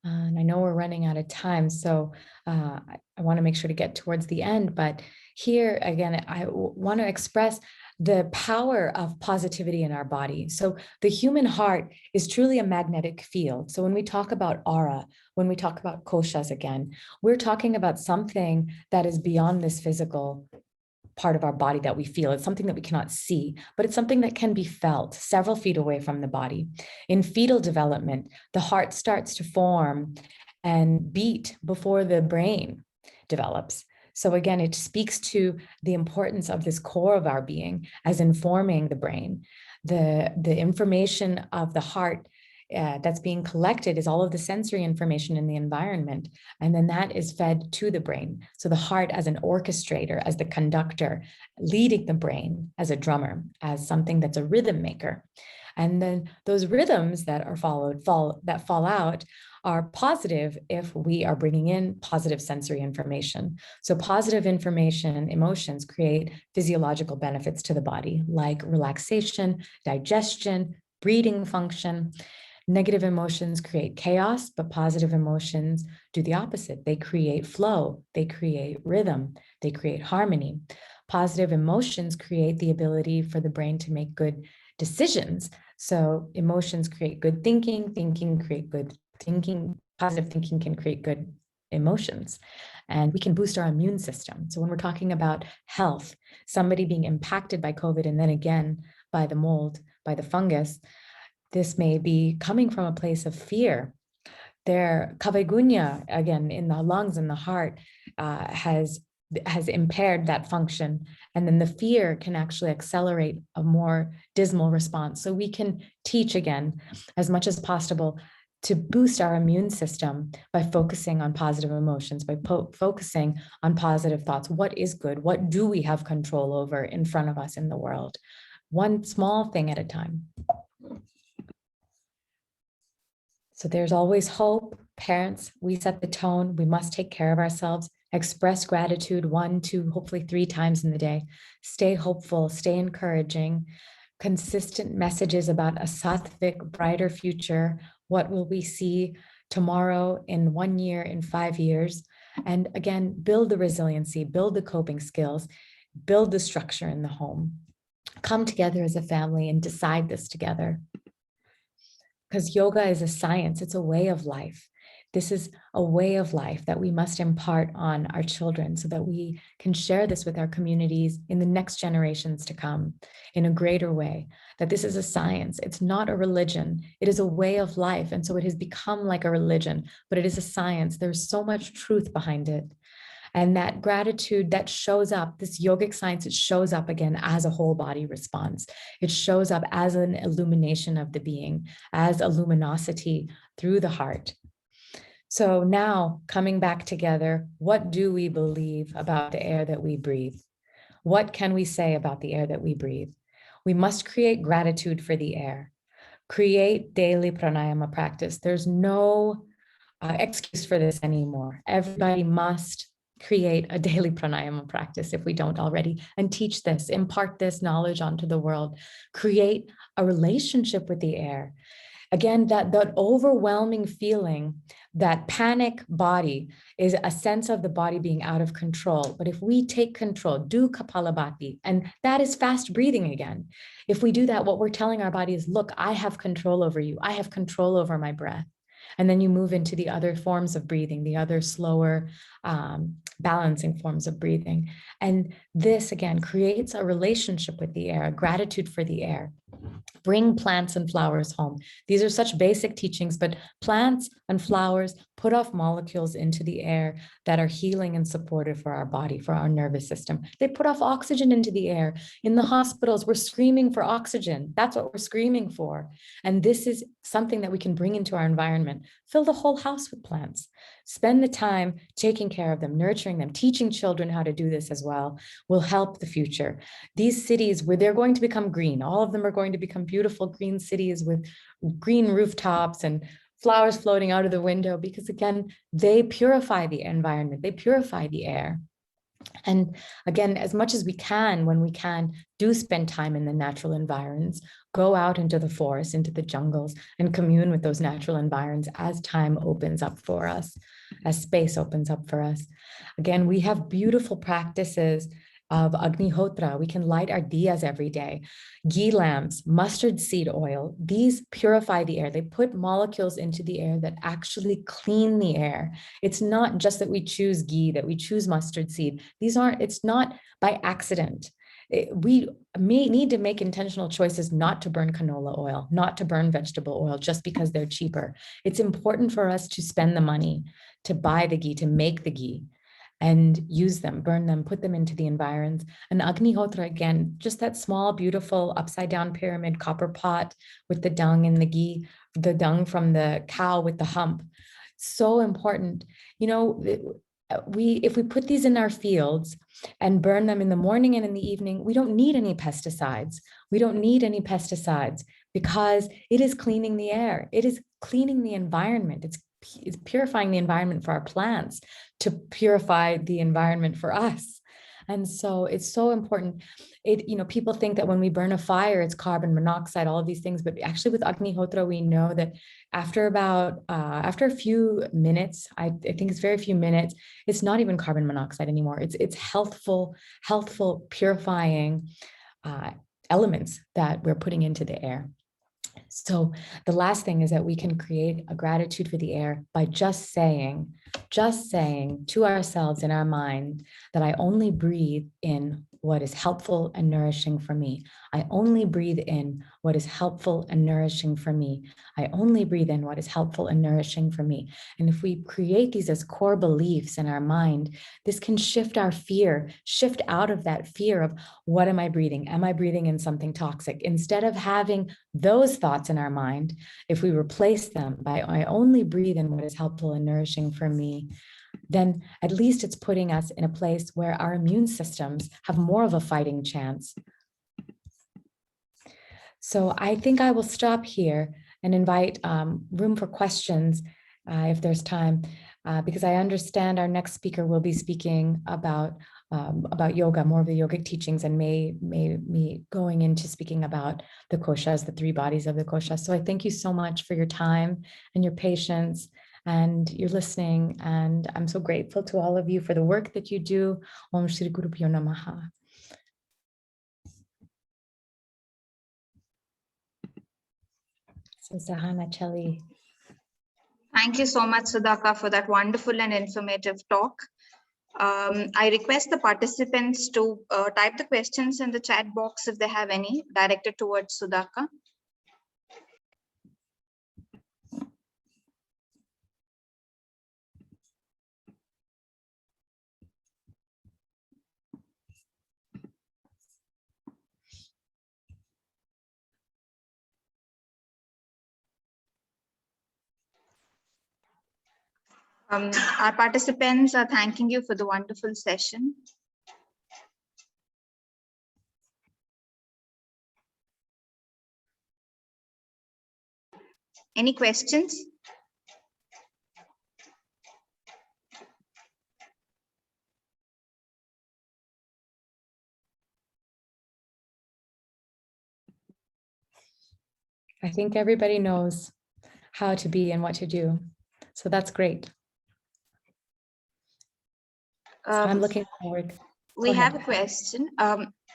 And I know we're running out of time, so I want to make sure to get towards the end. But here, again, I want to express the power of positivity in our body. So the human heart is truly a magnetic field. So when we talk about aura, when we talk about koshas again, we're talking about something that is beyond this physical part of our body that we feel. It's something that we cannot see, but it's something that can be felt several feet away from the body. In fetal development, the heart starts to form and beat before the brain develops. So again, it speaks to the importance of this core of our being as informing the brain. The information of the heart that's being collected is all of the sensory information in the environment. And then that is fed to the brain. So the heart as an orchestrator, as the conductor, leading the brain as a drummer, as something that's a rhythm maker. And then those rhythms that are fall out are positive if we are bringing in positive sensory information. So positive information and emotions create physiological benefits to the body, like relaxation, digestion, breathing function. Negative emotions create chaos, but positive emotions do the opposite. They create flow, they create rhythm, they create harmony. Positive emotions create the ability for the brain to make good decisions. So emotions create good thinking, thinking create good thinking, positive thinking can create good emotions, and we can boost our immune system. So when we're talking about health, somebody being impacted by COVID and then again by the mold, by the fungus, this may be coming from a place of fear. Their kavaigunya, again, in the lungs and the heart, has impaired that function. And then the fear can actually accelerate a more dismal response. So we can teach, again, as much as possible to boost our immune system by focusing on positive emotions, by focusing on positive thoughts. What is good? What do we have control over in front of us in the world? One small thing at a time. So there's always hope. Parents, we set the tone. We must take care of ourselves. Express gratitude 1, 2, hopefully 3 times in the day. Stay hopeful, stay encouraging. Consistent messages about a sattvic, brighter future. What will we see tomorrow, in 1 year, in 5 years? And again, build the resiliency, build the coping skills, build the structure in the home. Come together as a family and decide this together. Because yoga is a science, it's a way of life. This is a way of life that we must impart on our children so that we can share this with our communities in the next generations to come in a greater way, that this is a science. It's not a religion. It is a way of life. And so it has become like a religion, but it is a science. There's so much truth behind it. And that gratitude that shows up, this yogic science, it shows up again as a whole body response. It shows up as an illumination of the being, as a luminosity through the heart. So now coming back together, what do we believe about the air that we breathe? What can we say about the air that we breathe? We must create gratitude for the air. Create daily pranayama practice. There's no excuse for this anymore. Everybody must create a daily pranayama practice if we don't already, and teach this, impart this knowledge onto the world. Create a relationship with the air. Again, that overwhelming feeling, that panic body is a sense of the body being out of control. But if we take control, do Kapalabhati, and that is fast breathing again. If we do that, what we're telling our body is, look, I have control over you. I have control over my breath. And then you move into the other forms of breathing, the other slower balancing forms of breathing. And this, again, creates a relationship with the air, a gratitude for the air. Bring plants and flowers home. These are such basic teachings, but plants and flowers put off molecules into the air that are healing and supportive for our body, for our nervous system. They put off oxygen into the air. In the hospitals, we're screaming for oxygen. That's what we're screaming for. And this is something that we can bring into our environment. Fill the whole house with plants. Spend the time taking care of them, nurturing them, teaching children how to do this as well will help the future. These cities where they're going to become green, all of them are going to become beautiful green cities with green rooftops and flowers floating out of the window, because again, they purify the environment, they purify the air. And again, as much as we can, when we can, do spend time in the natural environs, go out into the forest, into the jungles, and commune with those natural environs as time opens up for us, as space opens up for us. Again, we have beautiful practices of Agnihotra. We can light our diyas every day. Ghee lamps, mustard seed oil, these purify the air. They put molecules into the air that actually clean the air. It's not just that we choose ghee, that we choose mustard seed. It's not by accident. We may need to make intentional choices not to burn canola oil, not to burn vegetable oil just because they're cheaper. It's important for us to spend the money to buy the ghee, to make the ghee, and use them, burn them, put them into the environs. And Agnihotra, again, just that small, beautiful upside down pyramid copper pot with the dung and the ghee, the dung from the cow with the hump. So important. You know, if we put these in our fields and burn them in the morning and in the evening, we don't need any pesticides. We don't need any pesticides because it is cleaning the air. It is cleaning the environment. It's purifying the environment for our plants to purify the environment for us. And so it's so important. People think that when we burn a fire, it's carbon monoxide, all of these things, but actually with Agnihotra, we know that after a few minutes, I think it's very few minutes, it's not even carbon monoxide anymore. It's healthful, purifying elements that we're putting into the air. So the last thing is that we can create a gratitude for the air by just saying to ourselves in our mind that I only breathe in what is helpful and nourishing for me. I only breathe in what is helpful and nourishing for me. I only breathe in what is helpful and nourishing for me. And if we create these as core beliefs in our mind, this can shift our fear, shift out of that fear of what am I breathing? Am I breathing in something toxic? Instead of having those thoughts in our mind, if we replace them by I only breathe in what is helpful and nourishing for me, then at least it's putting us in a place where our immune systems have more of a fighting chance. So I think I will stop here and invite room for questions if there's time, because I understand our next speaker will be speaking about yoga, more of the yogic teachings, and may me going into speaking about the koshas, the three bodies of the koshas. So I thank you so much for your time and your patience and your listening. And I'm so grateful to all of you for the work that you do. Om Shri Guru Pyo Namaha. So Sahana Chali. Thank you so much, Sudhaka, for that wonderful and informative talk. I request the participants to type the questions in the chat box if they have any directed towards Sudhaka. Our participants are thanking you for the wonderful session. Any questions? I think everybody knows how to be and what to do. So that's great. So I'm looking forward. We Go have a ahead. question.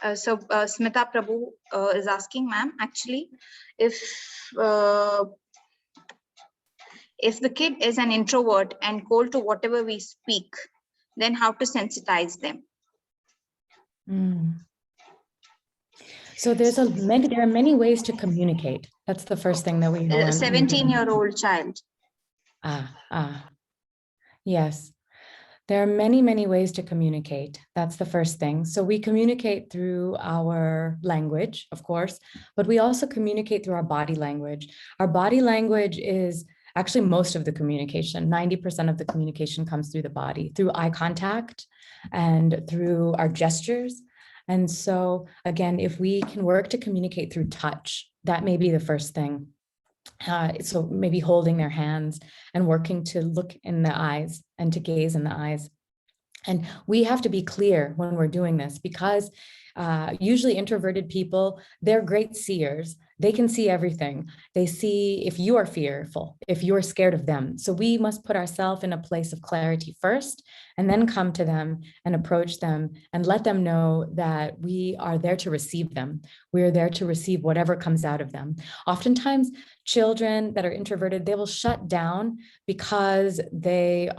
Smita Prabhu is asking, ma'am, actually, if the kid is an introvert and cold to whatever we speak, then how to sensitize them? So there are many ways to communicate. That's the first thing that we know. A 17-year-old child. Yes. There are many, many ways to communicate. That's the first thing. So we communicate through our language, of course, but we also communicate through our body language. Our body language is actually most of the communication. 90% of the communication comes through the body, through eye contact and through our gestures. And so again, if we can work to communicate through touch, that may be the first thing. So maybe holding their hands and working to look in the eyes and to gaze in the eyes. And we have to be clear when we're doing this, because usually introverted people, they're great seers. They can see everything. They see if you are fearful, if you're scared of them. So we must put ourselves in a place of clarity first, and then come to them and approach them and let them know that we are there to receive them. We are there to receive whatever comes out of them. Oftentimes, children that are introverted, they will shut down because they're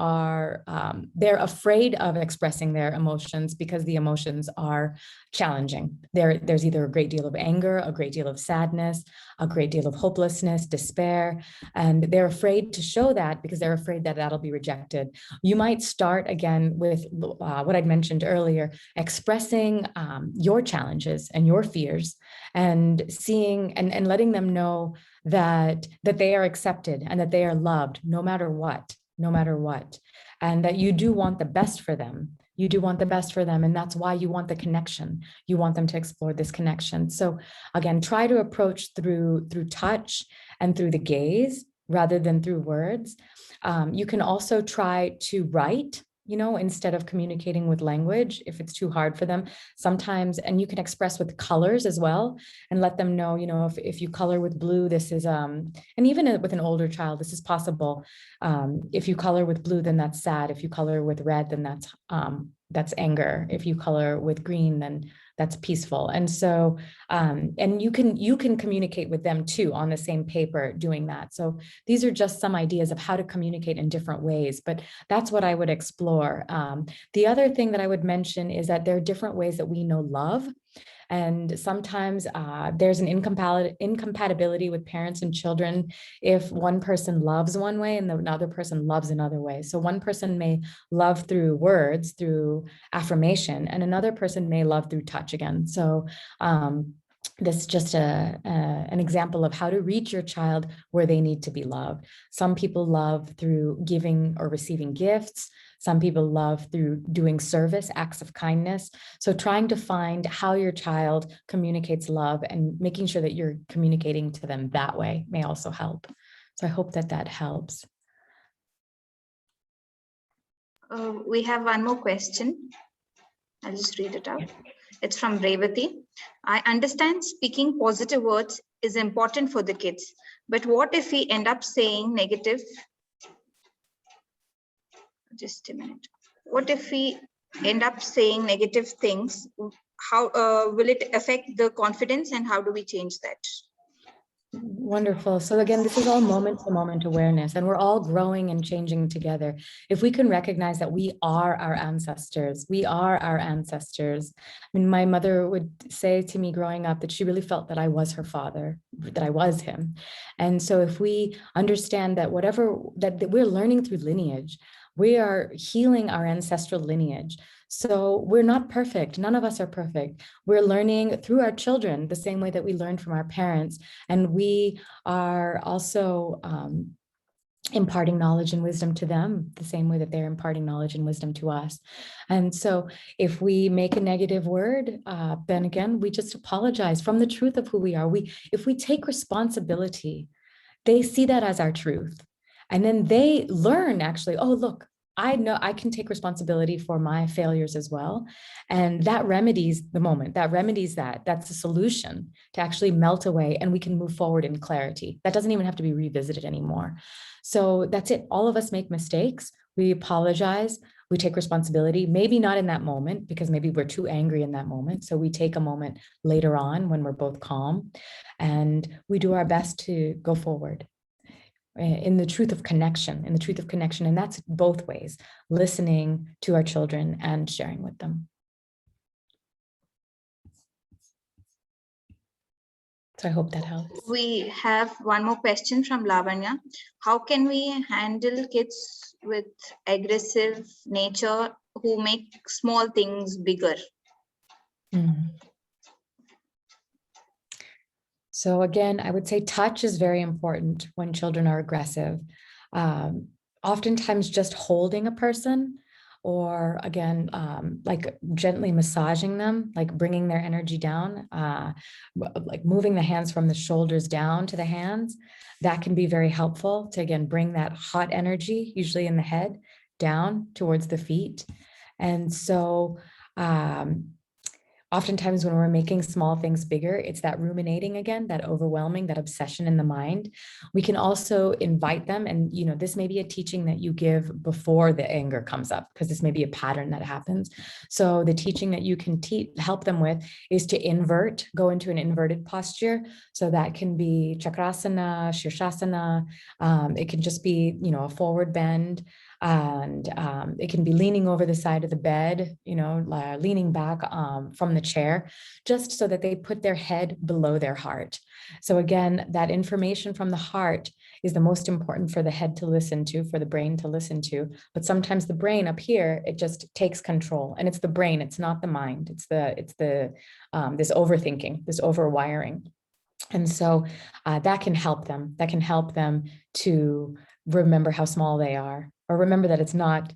afraid of expressing their emotions, because the emotions are challenging. There's either a great deal of anger, a great deal of sadness, a great deal of hopelessness, despair, and they're afraid to show that because they're afraid that that'll be rejected. You might start again with what I'd mentioned earlier, expressing your challenges and your fears, and seeing and letting them know that they are accepted and that they are loved no matter what, and that you do want the best for them. You do want the best for them, and that's why you want the connection. You want them to explore this connection. So again, try to approach through touch and through the gaze rather than through words. You can also try to write, instead of communicating with language, if it's too hard for them sometimes. And you can express with colors as well, and let them know, if you color with blue, this is, and even with an older child, this is possible. If you color with blue, then that's sad. If you color with red, then that's anger. If you color with green, then that's peaceful. And so, and you can communicate with them too on the same paper doing that. So these are just some ideas of how to communicate in different ways, but that's what I would explore. The other thing that I would mention is that there are different ways that we know love. And sometimes there's an incompatibility with parents and children if one person loves one way and another person loves another way. So one person may love through words, through affirmation, and another person may love through touch again. So this is just an example of how to reach your child where they need to be loved. Some people love through giving or receiving gifts. Some people love through doing service, acts of kindness. So trying to find how your child communicates love and making sure that you're communicating to them that way may also help. So I hope that helps. We have one more question. I'll just read it out. Yeah. It's from Revati. I understand speaking positive words is important for the kids, but what if we end up saying negative? Just a minute. What if we end up saying negative things? How will it affect the confidence, and how do we change that? Wonderful. So again, this is all moment to moment awareness, and we're all growing and changing together. If we can recognize that we are our ancestors, we are our ancestors. I mean, my mother would say to me growing up that she really felt that I was her father, that I was him. And so if we understand that that we're learning through lineage, we are healing our ancestral lineage. So we're not perfect. None of us are perfect. We're learning through our children the same way that we learned from our parents. And we are also imparting knowledge and wisdom to them the same way that they're imparting knowledge and wisdom to us. And so if we make a negative word, then again, we just apologize from the truth of who we are. If we take responsibility, they see that as our truth. And then they learn actually, oh, look, I know I can take responsibility for my failures as well. And that remedies the moment, that's a solution to actually melt away, and we can move forward in clarity. That doesn't even have to be revisited anymore. So that's it. All of us make mistakes. We apologize. We take responsibility, maybe not in that moment, because maybe we're too angry in that moment. So we take a moment later on when we're both calm, and we do our best to go forward in the truth of connection, and that's both ways, listening to our children and sharing with them. So I hope that helps. We have one more question from Lavanya. How can we handle kids with aggressive nature who make small things bigger? So again, I would say touch is very important when children are aggressive. Oftentimes just holding a person, or again, like gently massaging them, like bringing their energy down, like moving the hands from the shoulders down to the hands, that can be very helpful to, again, bring that hot energy, usually in the head, down towards the feet. And so, oftentimes when we're making small things bigger, it's that ruminating again, that overwhelming, that obsession in the mind. We can also invite them, and this may be a teaching that you give before the anger comes up, because this may be a pattern that happens. So the teaching that you can help them with is to go into an inverted posture. So that can be chakrasana, shirshasana. It can just be, a forward bend. And it can be leaning over the side of the bed, leaning back from the chair, just so that they put their head below their heart. So again, that information from the heart is the most important for the head to listen to, for the brain to listen to. But sometimes the brain up here, it just takes control, and it's the brain, it's not the mind. It's this overthinking, this overwiring. And so that can help them. That can help them to remember how small they are, or remember that it's not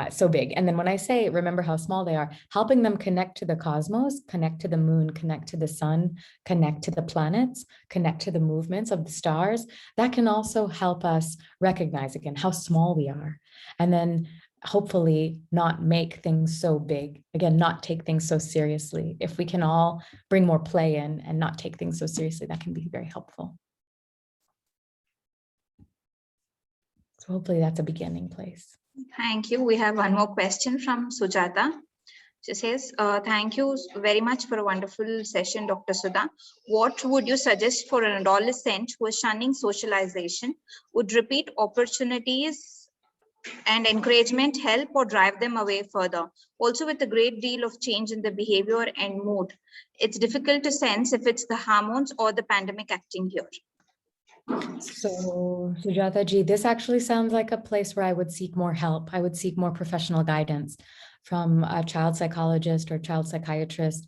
so big. And then when I say remember how small they are, helping them connect to the cosmos, connect to the moon, connect to the sun, connect to the planets, connect to the movements of the stars, that can also help us recognize again how small we are. And then hopefully not make things so big. Again, not take things so seriously. If we can all bring more play in and not take things so seriously, that can be very helpful. So hopefully that's a beginning place. Thank you. We have one more question from Sujata. She says, thank you very much for a wonderful session, Dr. Sudha. What would you suggest for an adolescent who is shunning socialization? Would repeat opportunities and encouragement help or drive them away further? Also, with a great deal of change in the behavior and mood, it's difficult to sense if it's the hormones or the pandemic acting here. So Sujata ji, this actually sounds like a place where I would seek more help. I would seek more professional guidance from a child psychologist or child psychiatrist,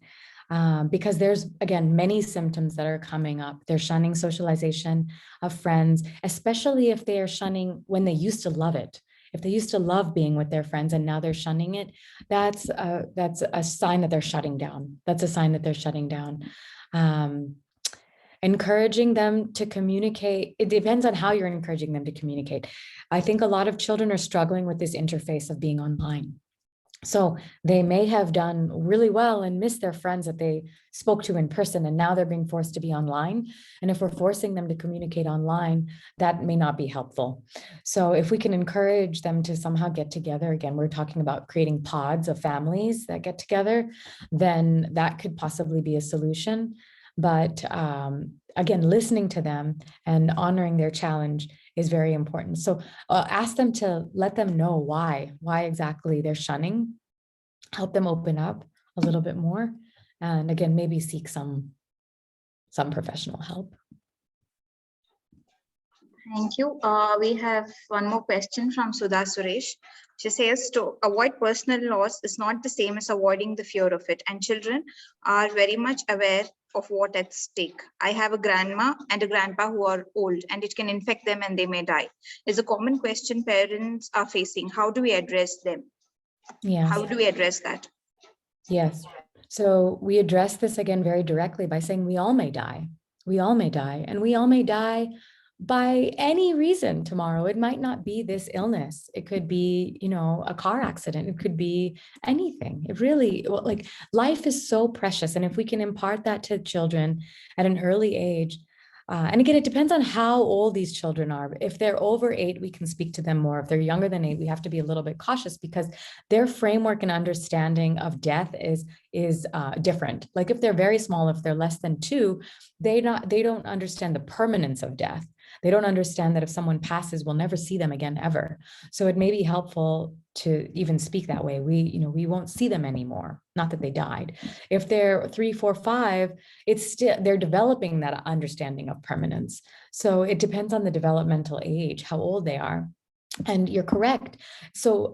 because there's, again, many symptoms that are coming up. They're shunning socialization of friends, especially if they are shunning when they used to love it. If they used to love being with their friends and now they're shunning it, that's a sign that they're shutting down. That's a sign that they're shutting down. Encouraging them to communicate, it depends on how you're encouraging them to communicate. I think a lot of children are struggling with this interface of being online. So they may have done really well and missed their friends that they spoke to in person, and now they're being forced to be online. And if we're forcing them to communicate online, that may not be helpful. So if we can encourage them to somehow get together, again, we're talking about creating pods of families that get together, then that could possibly be a solution. But again, listening to them and honoring their challenge is very important. So ask them to let them know why exactly they're shunning, help them open up a little bit more. And again, maybe seek some professional help. Thank you. We have one more question from Sudha Suresh. She says to avoid personal loss is not the same as avoiding the fear of it. And children are very much aware of what at stake. I have a grandma and a grandpa who are old and it can infect them and they may die. Is a common question parents are facing. How do we address them? Yes. How do we address that? Yes. So we address this again very directly by saying we all may die. We all may die, and we all may die by any reason tomorrow. It might not be this illness. It could be, a car accident. It could be anything. It really, like, life is so precious. And if we can impart that to children at an early age, and again, it depends on how old these children are. If they're over 8, we can speak to them more. If they're younger than 8, we have to be a little bit cautious because their framework and understanding of death is different. Like if they're very small, if they're less than 2, they don't understand the permanence of death. They don't understand that if someone passes, we'll never see them again ever. So it may be helpful to even speak that way. We won't see them anymore. Not that they died. If they're 3, 4, 5, it's still, they're developing that understanding of permanence. So it depends on the developmental age, how old they are. And you're correct. So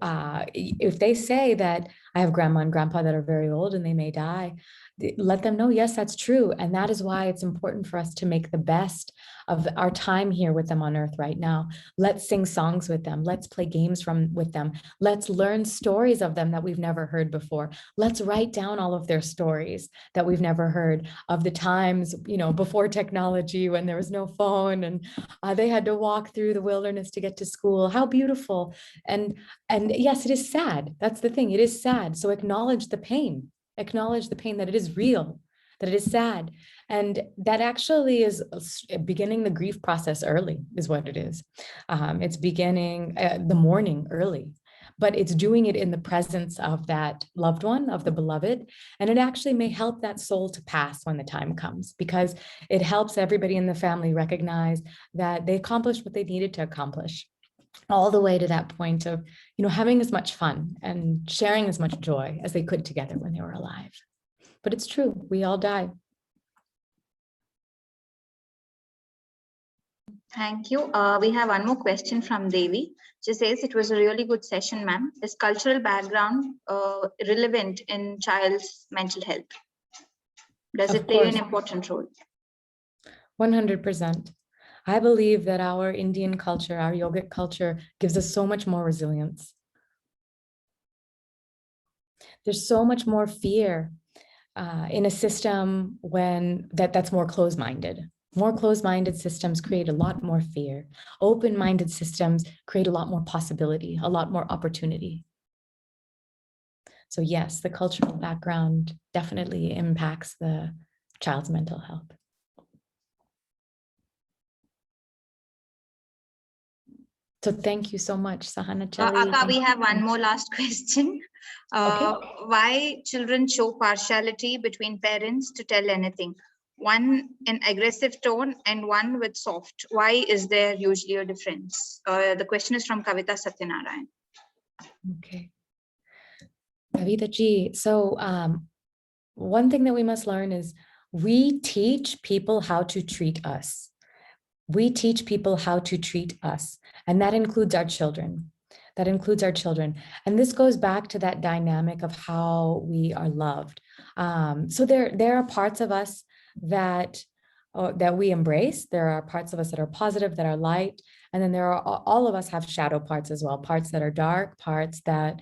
if they say that I have grandma and grandpa that are very old and they may die, let them know, yes, that's true. And that is why it's important for us to make the best of our time here with them on earth right now. Let's sing songs with them. Let's play games with them. Let's learn stories of them that we've never heard before. Let's write down all of their stories that we've never heard of the times, before technology, when there was no phone and they had to walk through the wilderness to get to school. How beautiful. And yes, it is sad. That's the thing. It is sad. So acknowledge the pain. Acknowledge the pain, that it is real, that it is sad. And that actually is beginning the grief process early is what it is. It's beginning the mourning early, but it's doing it in the presence of that loved one, of the beloved. And it actually may help that soul to pass when the time comes, because it helps everybody in the family recognize that they accomplished what they needed to accomplish, all the way to that point of, having as much fun and sharing as much joy as they could together when they were alive. But it's true, we all die. Thank you. We have one more question from Devi. She says it was a really good session, ma'am. Is cultural background relevant in child's mental health? Does it play an important role? 100%. I believe that our Indian culture, our yogic culture, gives us so much more resilience. There's so much more fear in a system that's more closed-minded. More closed-minded systems create a lot more fear. Open-minded systems create a lot more possibility, a lot more opportunity. So yes, the cultural background definitely impacts the child's mental health. So thank you so much, Sahana Chali. Akka, we have one more last question. Okay. Why children show partiality between parents to tell anything? One in aggressive tone and one with soft. Why is there usually a difference? The question is from Kavita Satyanarayan. Okay. Kavita ji, so one thing that we must learn is we teach people how to treat us. We teach people how to treat us, and that includes our children. That includes our children. And this goes back to that dynamic of how we are loved. So there are parts of us that we embrace. There are parts of us that are positive, that are light. And then there are, all of us have shadow parts as well, parts that are dark, parts that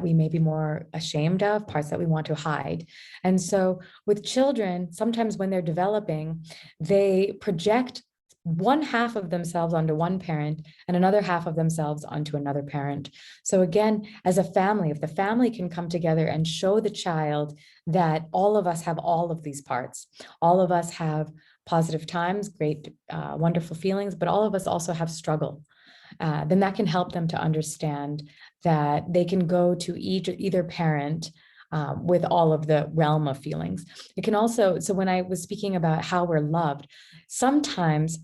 we may be more ashamed of, parts that we want to hide. And so with children, sometimes when they're developing, they project one half of themselves onto one parent and another half of themselves onto another parent. So again, as a family, if the family can come together and show the child that all of us have all of these parts, all of us have positive times, great, wonderful feelings, but all of us also have struggle, then that can help them to understand that they can go to either parent with all of the realm of feelings. It can also, so when I was speaking about how we're loved, sometimes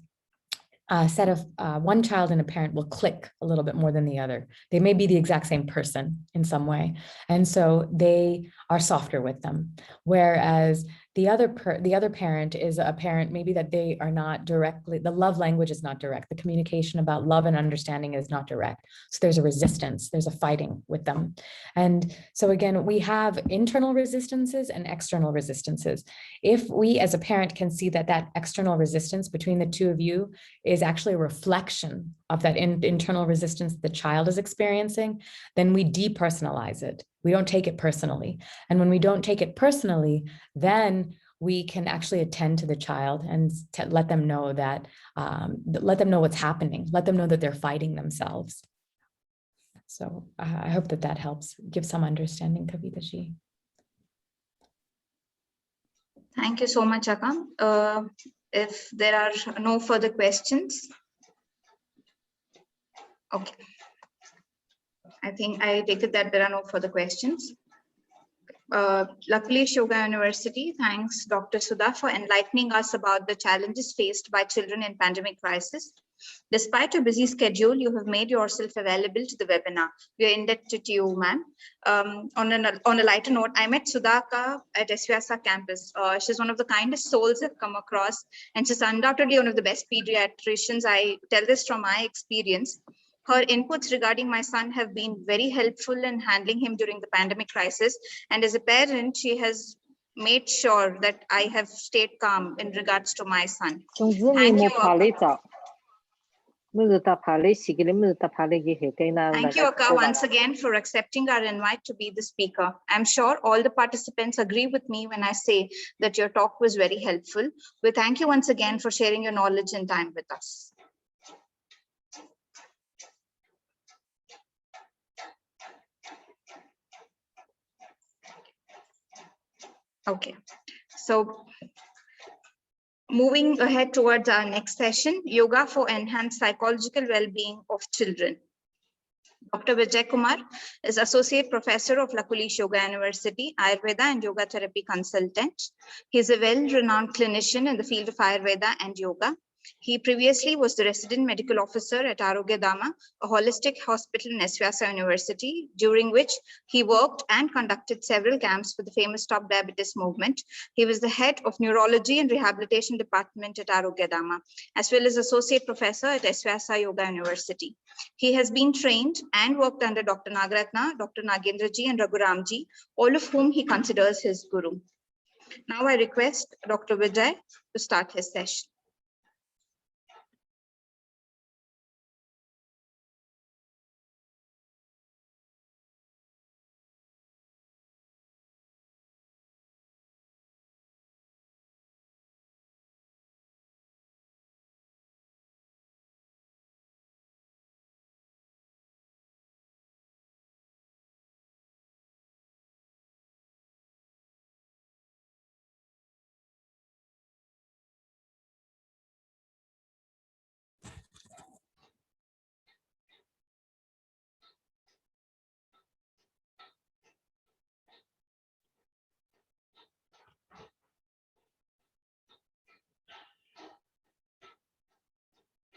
a set of one child and a parent will click a little bit more than the other. They may be the exact same person in some way. And so they are softer with them. Whereas the other parent is a parent maybe that they are not directly, the love language is not direct. The communication about love and understanding is not direct. So there's a resistance, there's a fighting with them. And so again, we have internal resistances and external resistances. If we as a parent can see that that external resistance between the two of you is actually a reflection of that internal resistance the child is experiencing, then we depersonalize it. We don't take it personally. And when we don't take it personally, then we can actually attend to the child and let them know that, let them know what's happening, let them know that they're fighting themselves. So I hope that that helps give some understanding, Kavita ji. Thank you so much, Akam. If there are no further questions, okay. I think I take it that there are no further questions. Lakulish Yoga University thanks Dr. Sudha for enlightening us about the challenges faced by children in pandemic crisis. Despite your busy schedule, you have made yourself available to the webinar. We are indebted to you, ma'am. On a lighter note, I met Sudhaka at SVSA campus. She's one of the kindest souls I've come across, and she's undoubtedly one of the best pediatricians. I tell this from my experience. Her inputs regarding my son have been very helpful in handling him during the pandemic crisis. And as a parent, she has made sure that I have stayed calm in regards to my son. Thank you, Akka. Thank you, Akka, once again for accepting our invite to be the speaker. I'm sure all the participants agree with me when I say that your talk was very helpful. We thank you once again for sharing your knowledge and time with us. Okay, so moving ahead towards our next session, Yoga for Enhanced Psychological Well-Being of Children. Dr. Vijay Kumar is Associate Professor of Lakulish Yoga University, Ayurveda and Yoga Therapy Consultant. He is a well-renowned clinician in the field of Ayurveda and Yoga. He previously was the resident medical officer at Arogyadama, a holistic hospital in SVSA University, during which he worked and conducted several camps for the famous Stop Diabetes movement. He was the head of Neurology and Rehabilitation Department at Arogyadama, as well as associate professor at SVSA Yoga University. He has been trained and worked under Dr. Nagaratna, Dr. Nagendraji, and Raghuramji, all of whom he considers his guru. Now I request Dr. Vijay to start his session.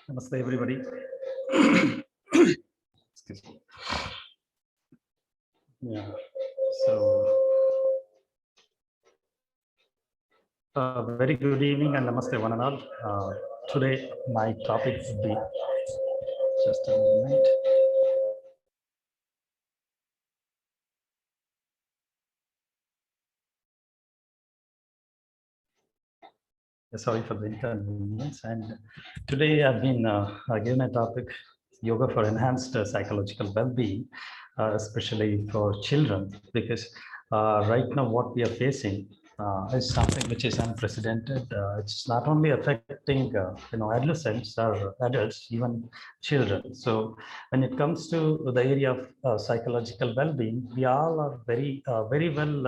Namaste, everybody. Excuse me. Yeah. So, very good evening and namaste, one and all. Today, my topic would be just a moment. Sorry for the inconvenience. And today I've been given a topic, yoga for enhanced psychological well-being, especially for children, because right now what we are facing is something which is unprecedented. It's not only affecting adolescents or adults, even children. So when it comes to the area of psychological well-being, we all are very well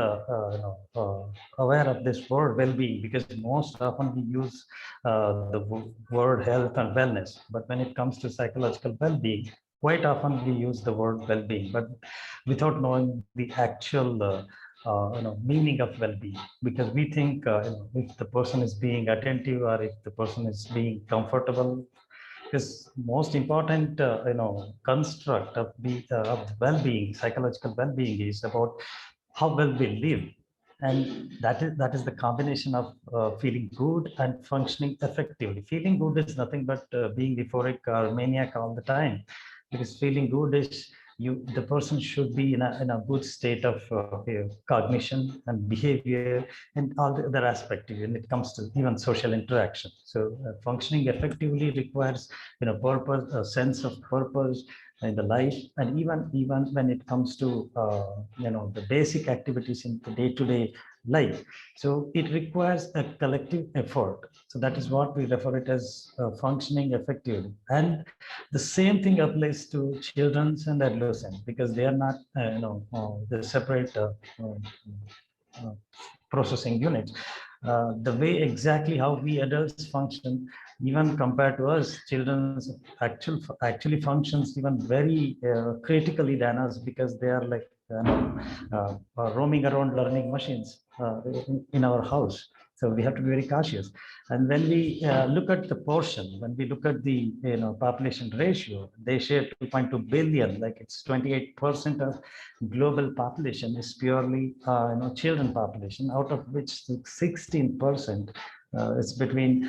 aware of this word well-being, because most often we use the word health and wellness. But when it comes to psychological well-being, quite often we use the word well-being, but without knowing the actual meaning of well-being, because we think if the person is being attentive or if the person is being comfortable, because most important construct of well-being, psychological well-being, is about how well we live, and that is the combination of feeling good and functioning effectively. Feeling good is nothing but being euphoric or maniac all the time, because feeling good is the person should be in a good state of cognition and behavior and all the other aspects when it comes to even social interaction. So functioning effectively requires purpose, a sense of purpose in the life, and even when it comes to the basic activities in the day-to-day life. So it requires a collective effort. So that is what we refer it as functioning effectively. And the same thing applies to children and adolescents, because they are not the separate uh, processing units. The way exactly how we adults function, even compared to us, children actually functions even very critically than us, because they are like roaming around learning machines in our house. So we have to be very cautious. And when we look at the portion, when we look at the population ratio, they share 2.2 billion, like it's 28% of global population is purely children population, out of which 16% it's between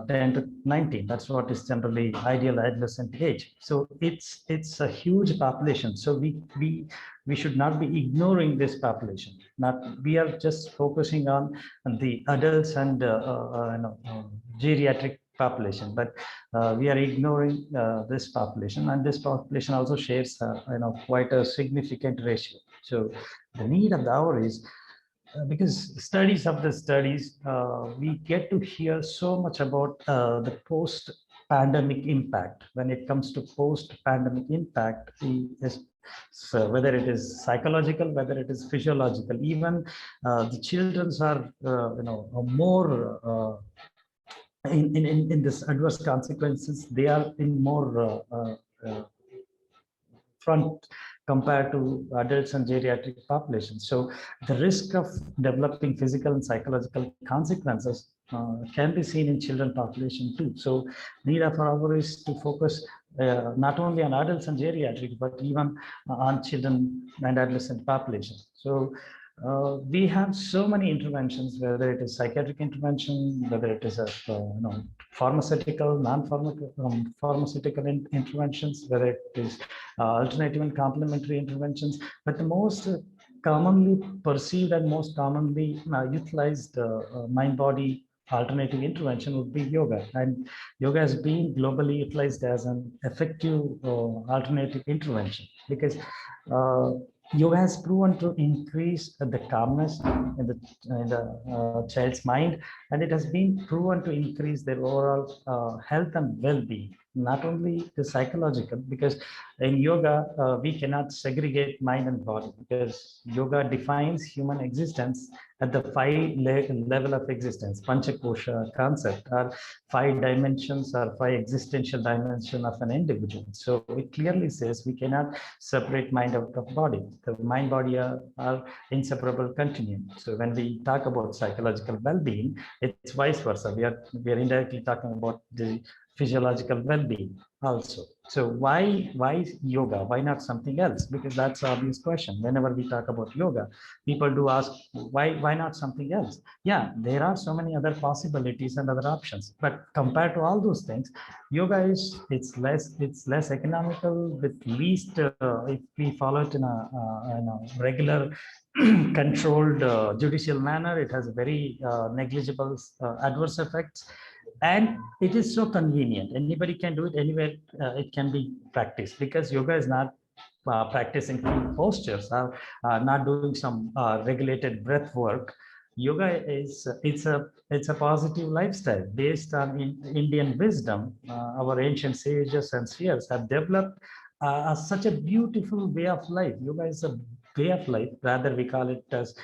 10 to 19. That's what is generally ideal adolescent age. So it's a huge population. So we should not be ignoring this population. Not we are just focusing on the adults and geriatric population, but we are ignoring this population, and this population also shares quite a significant ratio. So the need of the hour is because studies of the studies, we get to hear so much about the post-pandemic impact. When it comes to post-pandemic impact, so whether it is psychological, whether it is physiological, even the children are more in this adverse consequences. They are in more front compared to adults and geriatric populations. So the risk of developing physical and psychological consequences can be seen in children population too. So need of our hour is to focus not only on adults and geriatric, but even on children and adolescent population. So we have so many interventions, whether it is psychiatric intervention, whether it is a pharmaceutical, non-pharmaceutical interventions, whether it is alternative and complementary interventions. But the most commonly perceived and most commonly utilized mind-body alternative intervention would be yoga. And yoga has been globally utilized as an effective alternative intervention, because yoga has proven to increase the calmness in the child's mind, and it has been proven to increase their overall health and well-being, not only the psychological, because in yoga we cannot segregate mind and body, because yoga defines human existence at the level of existence. Panchakosha concept are 5 dimensions or 5 existential dimensions of an individual. So it clearly says we cannot separate mind out of body. The mind body are inseparable continuum. So when we talk about psychological well-being, it's vice versa. We are indirectly talking about the physiological well-being also. So why yoga? Why not something else? Because that's the obvious question. Whenever we talk about yoga, people do ask, why not something else? Yeah, there are so many other possibilities and other options. But compared to all those things, yoga it's less economical, with least if we follow it in a regular controlled judicial manner, it has very negligible adverse effects, and it is so convenient. Anybody can do it anywhere. It can be practiced, because yoga is not practicing postures or not doing some regulated breath work. Yoga is it's a positive lifestyle based on Indian wisdom. Our ancient sages and seers have developed such a beautiful way of life. Yoga is a way of life. Rather, we call it as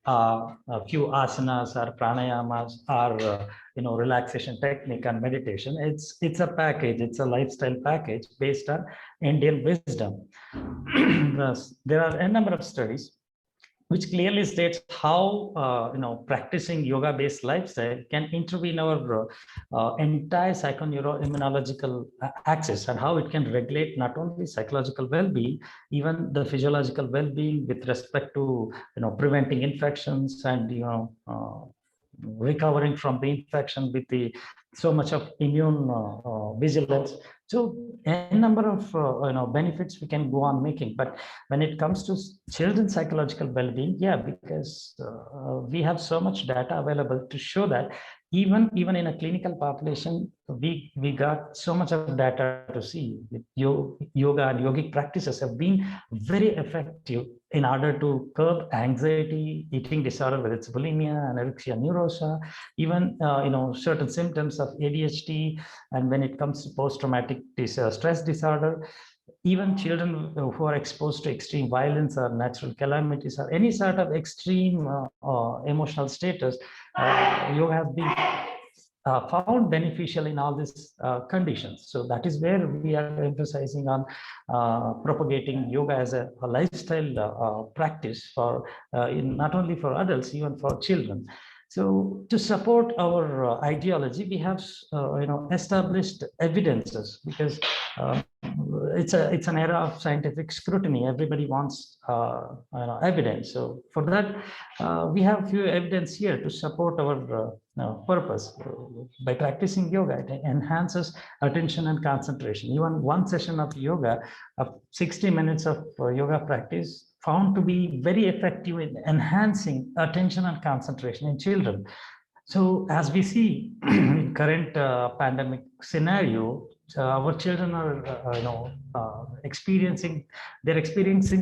a few asanas or pranayamas or relaxation technique and meditation. It's a package. It's a lifestyle package based on Indian wisdom. There are a number of studies which clearly states how practicing yoga-based lifestyle can intervene our entire psychoneuroimmunological axis, and how it can regulate not only psychological well-being, even the physiological well-being with respect to preventing infections and recovering from the infection with the so much of immune vigilance. So a number of benefits we can go on making. But when it comes to children's psychological well-being, yeah, because we have so much data available to show that even in a clinical population, we got so much of data to see that yoga and yogic practices have been very effective in order to curb anxiety, eating disorder, whether it's bulimia, anorexia nervosa, even certain symptoms of ADHD, and when it comes to post-traumatic stress disorder, even children who are exposed to extreme violence or natural calamities or any sort of extreme emotional status, yoga has been found beneficial in all these conditions. So that is where we are emphasizing on propagating yoga as a lifestyle practice for not only for adults, even for children. So to support our ideology, we have established evidences, because it's an era of scientific scrutiny. Everybody wants evidence. So for that, we have few evidence here to support our purpose. By practicing yoga, it enhances attention and concentration. Even one session of yoga, of 60 minutes of yoga practice, found to be very effective in enhancing attention and concentration in children. So as we see in current pandemic scenario, our children are experiencing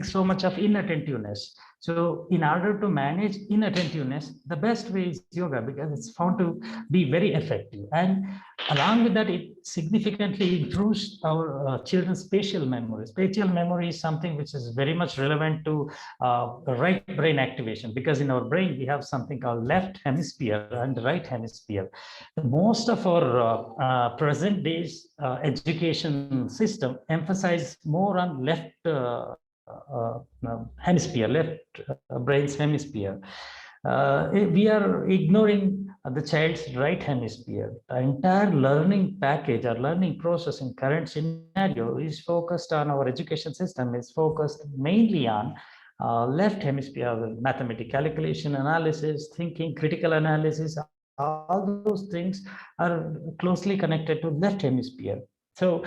so much of inattentiveness. So in order to manage inattentiveness, the best way is yoga, because it's found to be very effective. And along with that, it significantly improves our children's spatial memory. Spatial memory is something which is very much relevant to right brain activation, because in our brain we have something called left hemisphere and right hemisphere. Most of our present days education system emphasize more on left hemisphere, left brain's hemisphere. We are ignoring the child's right hemisphere. The entire learning package or learning process in current scenario is focused on, our education system is focused mainly on left hemisphere, mathematical calculation, analysis, thinking, critical analysis. All those things are closely connected to left hemisphere. So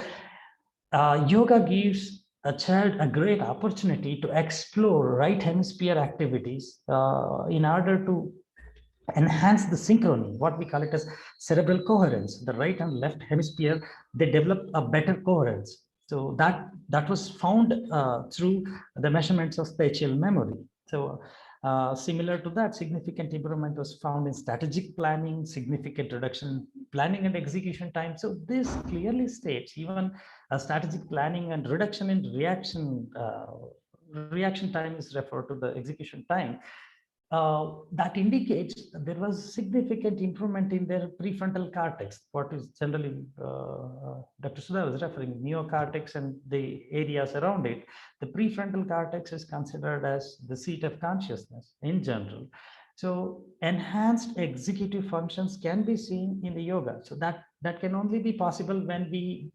yoga gives a child a great opportunity to explore right hemisphere activities in order to enhance the synchrony, what we call it as cerebral coherence. The right and left hemisphere, they develop a better coherence. So that was found through the measurements of spatial memory. So similar to that, significant improvement was found in strategic planning, significant reduction in planning and execution time. So this clearly states even strategic planning and reduction in reaction time is referred to the execution time. That indicates there was significant improvement in their prefrontal cortex, what is generally Dr. Sudha was referring, neocortex and the areas around it. The prefrontal cortex is considered as the seat of consciousness in general. So enhanced executive functions can be seen in the yoga. So that can only be possible when we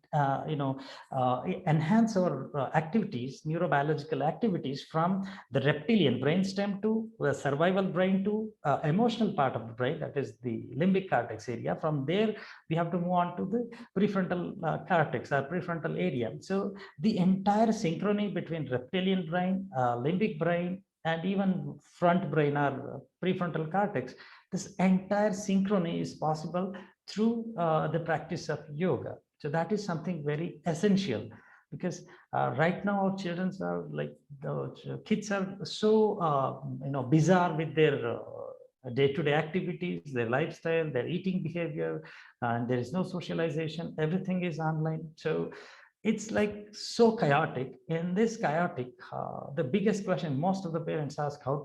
enhance our activities, neurobiological activities, from the reptilian brainstem to the survival brain to emotional part of the brain, that is the limbic cortex area. From there, we have to move on to the prefrontal cortex or prefrontal area. So the entire synchrony between reptilian brain, limbic brain, and even front brain or prefrontal cortex, this entire synchrony is possible through the practice of yoga. So that is something very essential, because right now our children are like, the kids are so bizarre with their day-to-day activities, their lifestyle, their eating behavior, and there is no socialization. Everything is online. So it's like so chaotic. In this chaotic, the biggest question most of the parents ask, how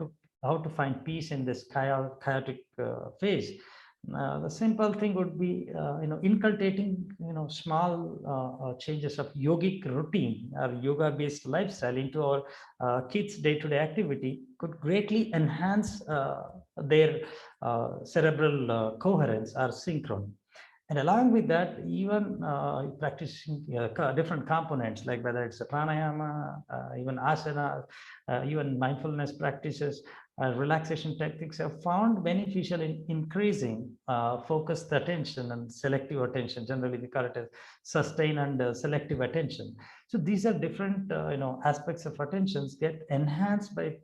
to find peace in this chaotic phase. The simple thing would be, inculcating, small changes of yogic routine or yoga-based lifestyle into our kids' day-to-day activity could greatly enhance their cerebral coherence or synchrony. And along with that, even practicing different components, like whether it's a pranayama, even asana, even mindfulness practices, relaxation techniques have found beneficial in increasing focused attention and selective attention. Generally, we call it as sustained and selective attention. So these are different, aspects of attentions get enhanced by,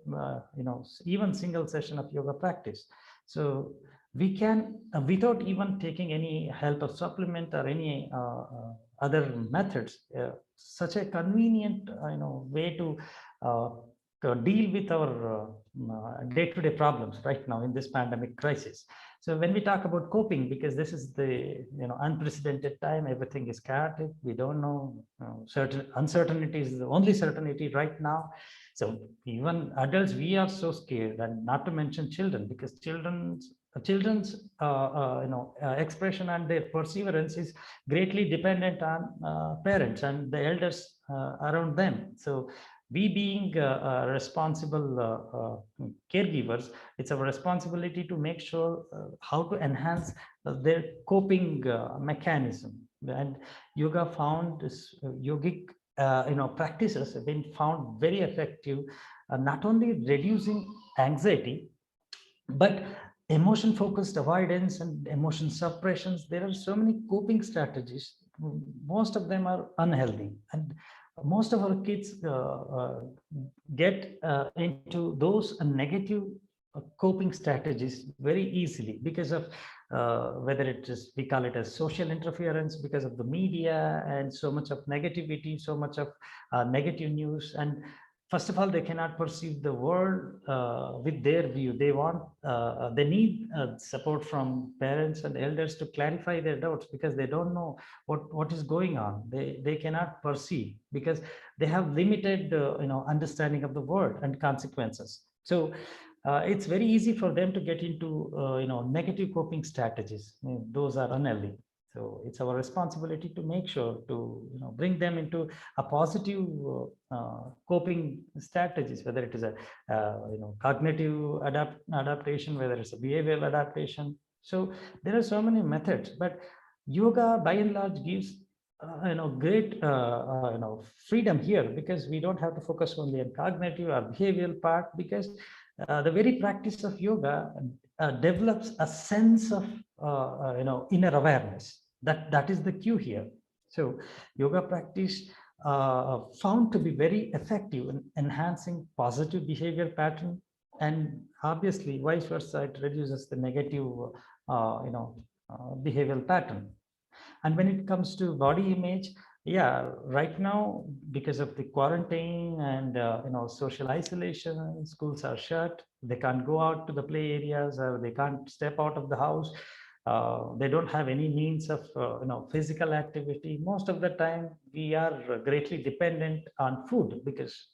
even single session of yoga practice. So we can, without even taking any help of supplement or any other methods, such a convenient, way to deal with our day-to-day problems right now in this pandemic crisis. So when we talk about coping, because this is the unprecedented time, everything is chaotic. We don't know, certain uncertainty is the only certainty right now. So even adults, we are so scared, and not to mention children, because children's expression and their perseverance is greatly dependent on parents and the elders around them. So we being responsible caregivers, it's our responsibility to make sure how to enhance their coping mechanism. And yoga found this yogic practices have been found very effective, not only reducing anxiety, but emotion focused avoidance and emotion suppressions. There are so many coping strategies. Most of them are unhealthy, and most of our kids get into those negative coping strategies very easily because of whether it is, we call it as social interference, because of the media and so much of negativity, so much of negative news. And first of all, they cannot perceive the world with their view. They need support from parents and elders to clarify their doubts, because they don't know what is going on. They cannot perceive because they have limited understanding of the world and consequences. So it's very easy for them to get into negative coping strategies. Those are unhealthy. So it's our responsibility to make sure to bring them into a positive coping strategies, whether it is a cognitive adaptation, whether it's a behavioral adaptation. So there are so many methods, but yoga by and large gives great freedom here, because we don't have to focus only on cognitive or behavioral part, because the very practice of yoga develops a sense of inner awareness. That is the cue here. So yoga practice found to be very effective in enhancing positive behavior pattern, and obviously vice versa, it reduces the negative behavioral pattern. And when it comes to body image, yeah, right now, because of the quarantine and social isolation, schools are shut, they can't go out to the play areas, or they can't step out of the house. They don't have any means of physical activity. Most of the time we are greatly dependent on food, because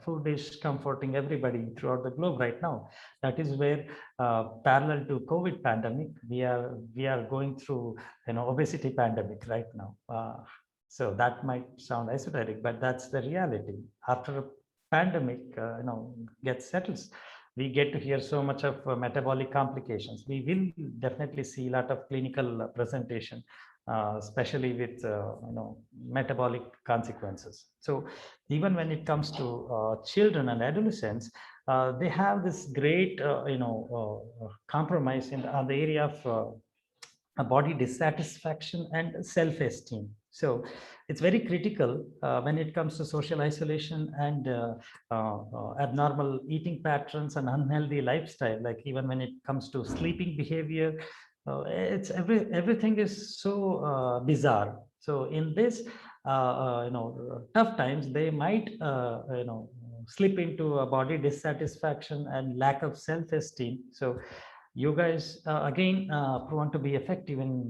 food is comforting everybody throughout the globe right now. That is where parallel to COVID pandemic, we are going through obesity pandemic right now. So that might sound esoteric, but that's the reality. After a pandemic gets settles, we get to hear so much of metabolic complications. We will definitely see a lot of clinical presentation, especially with metabolic consequences. So even when it comes to children and adolescents, they have this great compromise on the area of body dissatisfaction and self-esteem. So it's very critical when it comes to social isolation and abnormal eating patterns and unhealthy lifestyle. Like even when it comes to sleeping behavior, it's everything is so bizarre. So in this tough times, they might slip into a body dissatisfaction and lack of self-esteem. So yoga is again proven to be effective in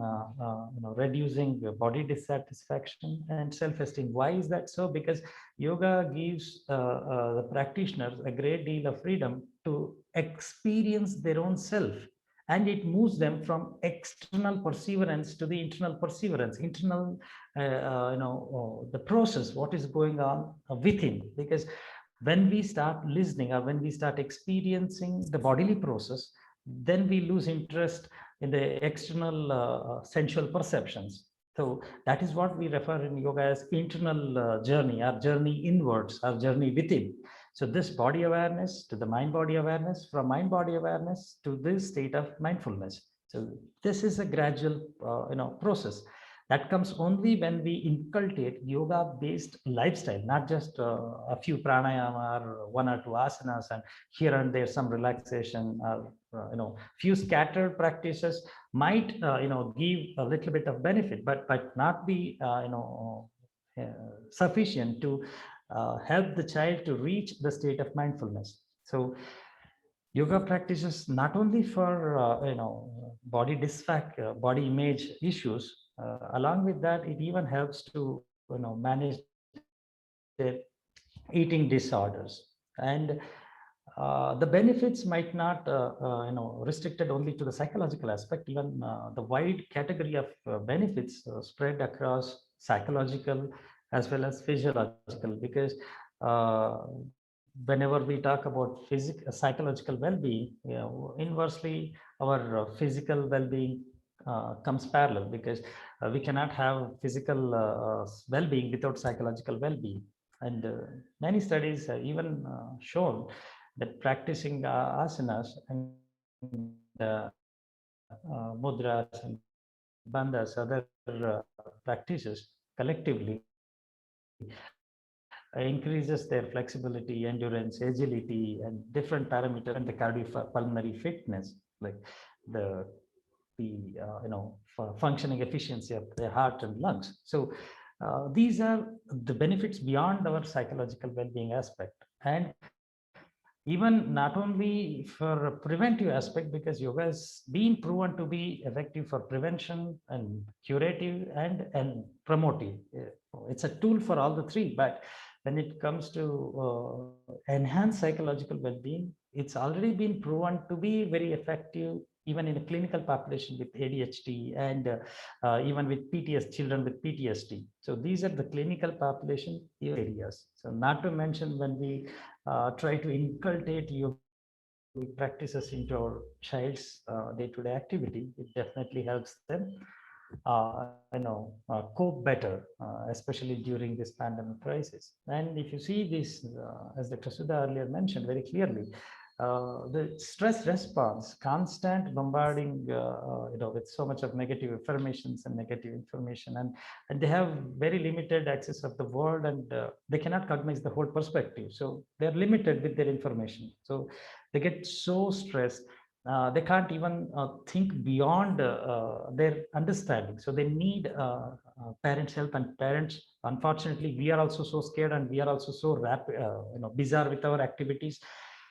reducing body dissatisfaction and self-esteem. Why is that so? Because yoga gives the practitioners a great deal of freedom to experience their own self and it moves them from external perseverance to the internal perseverance, internal, the process, what is going on within. Because when we start listening or when we start experiencing the bodily process, then we lose interest in the external sensual perceptions. So that is what we refer in yoga as internal journey, our journey inwards, our journey within. So this body awareness to the mind-body awareness, from mind-body awareness to this state of mindfulness. So this is a gradual, process that comes only when we inculcate yoga-based lifestyle, not just a few pranayama or one or two asanas, and here and there some relaxation, few scattered practices might, give a little bit of benefit, but not be, sufficient to help the child to reach the state of mindfulness. So yoga practices not only for body dysfac, body image issues. Along with that, it even helps to manage their eating disorders. And the benefits might not restricted only to the psychological aspect. Even the wide category of benefits spread across psychological as well as physiological, because whenever we talk about psychological well-being, inversely our physical well-being comes parallel, because we cannot have physical well-being without psychological well-being. And many studies have even shown that practicing asanas and mudras and bandhas, other practices collectively increases their flexibility, endurance, agility, and different parameters, and the cardiopulmonary fitness, like the functioning efficiency of the heart and lungs. So these are the benefits beyond our psychological well-being aspect. And even not only for a preventive aspect, because yoga has been proven to be effective for prevention and curative and promotive. It's a tool for all the three, but when it comes to enhance psychological well-being, it's already been proven to be very effective even in a clinical population with ADHD and even with PTSD, children with PTSD. So these are the clinical population areas. So not to mention when we try to inculcate yoga practices into our child's day-to-day activity, it definitely helps them cope better, especially during this pandemic crisis. And if you see this, as Dr. Sudha earlier mentioned very clearly, the stress response, constant bombarding, with so much of negative affirmations and negative information, and they have very limited access of the world, and they cannot cognize the whole perspective. So they're limited with their information. So they get so stressed. They can't even think beyond their understanding. So they need parents' help, and parents, unfortunately, we are also so scared, and we are also so bizarre with our activities.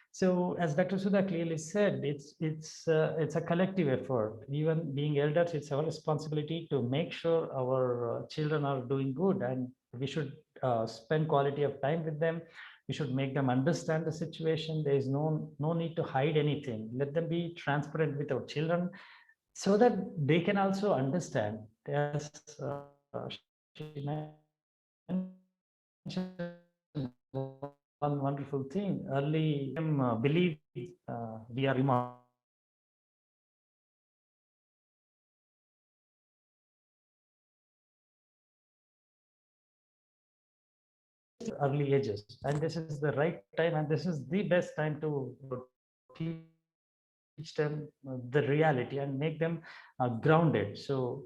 So as Dr. Sudha clearly said, it's a collective effort. Even being elders, it's our responsibility to make sure our children are doing good, and we should spend quality of time with them. We should make them understand the situation. There is no need to hide anything. Let them be transparent with our children, so that they can also understand. As she mentioned, one wonderful thing, early believe we are immortal early ages, and this is the right time, and this is the best time to teach them the reality and make them grounded. So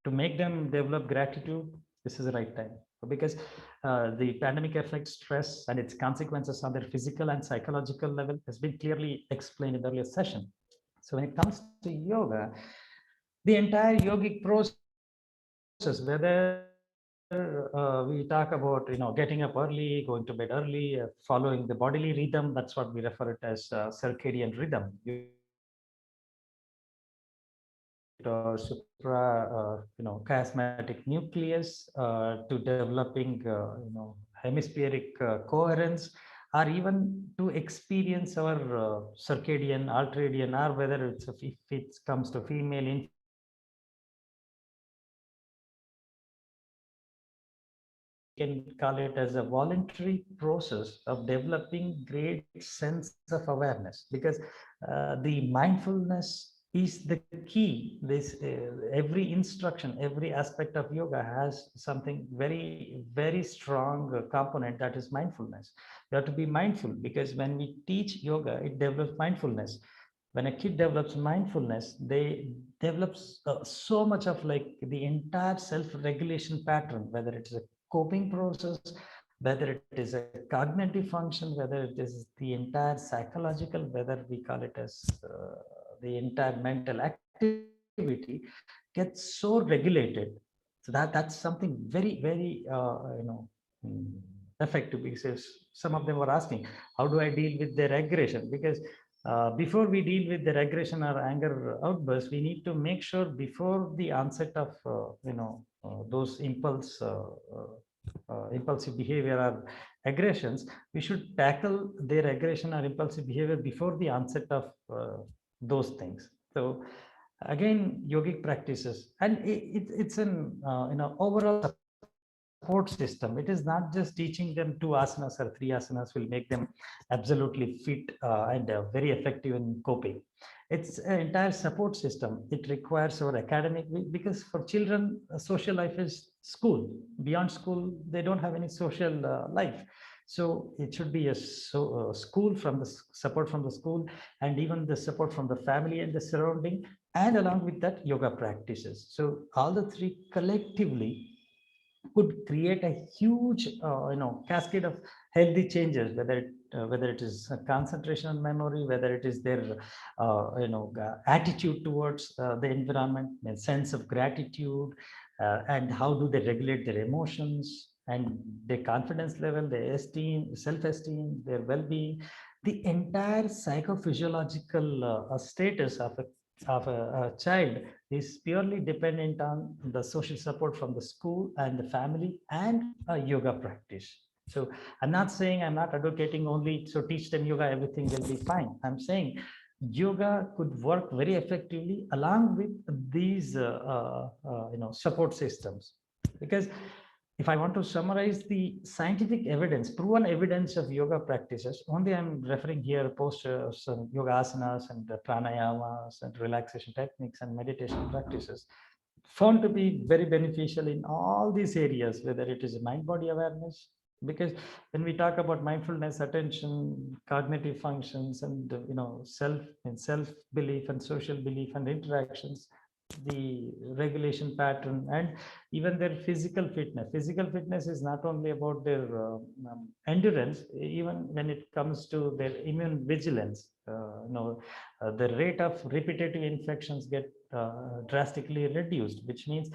to make them develop gratitude, this is the right time, because the pandemic effect, stress, and its consequences on their physical and psychological level has been clearly explained in the earlier session. So when it comes to yoga, the entire yogic process, whether we talk about getting up early, going to bed early, following the bodily rhythm, that's what we refer it as circadian rhythm. Supra chiasmatic nucleus to developing hemispheric coherence, or even to experience our circadian, ultradian, or whether it's if it comes to female, can call it as a voluntary process of developing great sense of awareness, because the mindfulness is the key. This every instruction, every aspect of yoga has something very, very strong component, that is mindfulness. You have to be mindful, because when we teach yoga, it develops mindfulness. When a kid develops mindfulness, they develops so much of like the entire self-regulation pattern, whether it's a coping process, whether it is a cognitive function, whether it is the entire psychological, whether we call it as the entire mental activity, gets so regulated. So that's something very, very effective, because some of them were asking, how do I deal with their aggression? Because before we deal with their aggression or anger outbursts, we need to make sure before the onset of those impulsive behavior or aggressions, we should tackle their aggression or impulsive behavior before the onset of those things. So again, yogic practices, and it's an overall support system. It is not just teaching them 2 asanas or 3 asanas will make them absolutely fit and very effective in coping. It's an entire support system. It requires our academic, because for children, social life is school. Beyond school, they don't have any social life. So it should be a school, from the support from the school, and even the support from the family and the surrounding, and along with that, yoga practices. So all the three collectively could create a huge cascade of healthy changes, whether it is concentration and memory, whether it is their attitude towards the environment, a sense of gratitude, and how do they regulate their emotions and their confidence level, their esteem, self-esteem, their well-being. The entire psychophysiological status of a child is purely dependent on the social support from the school and the family and a yoga practice. So I'm not advocating only, so teach them yoga, everything will be fine. I'm saying yoga could work very effectively along with these support systems. Because if I want to summarize the scientific evidence, proven evidence of yoga practices, only I'm referring here postures and yoga asanas and pranayamas and relaxation techniques and meditation practices, found to be very beneficial in all these areas, whether it is mind body awareness. Because when we talk about mindfulness, attention, cognitive functions, and self belief and social belief and interactions, the regulation pattern, and even their physical fitness. Physical fitness is not only about their endurance, even when it comes to their immune vigilance. The rate of repetitive infections get drastically reduced, which means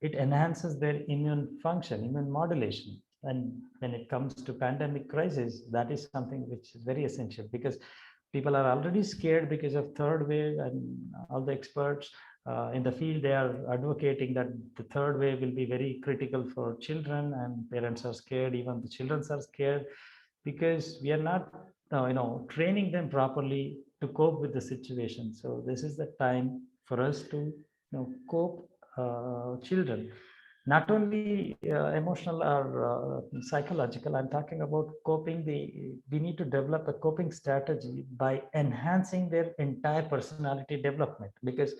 it enhances their immune function, immune modulation. And when it comes to pandemic crisis, that is something which is very essential, because people are already scared because of third wave, and all the experts in the field, they are advocating that the third wave will be very critical for children, and parents are scared, even the children are scared, because we are not training them properly to cope with the situation. So this is the time for us to cope children, not only emotional or psychological. I'm talking about coping. We need to develop a coping strategy by enhancing their entire personality development, because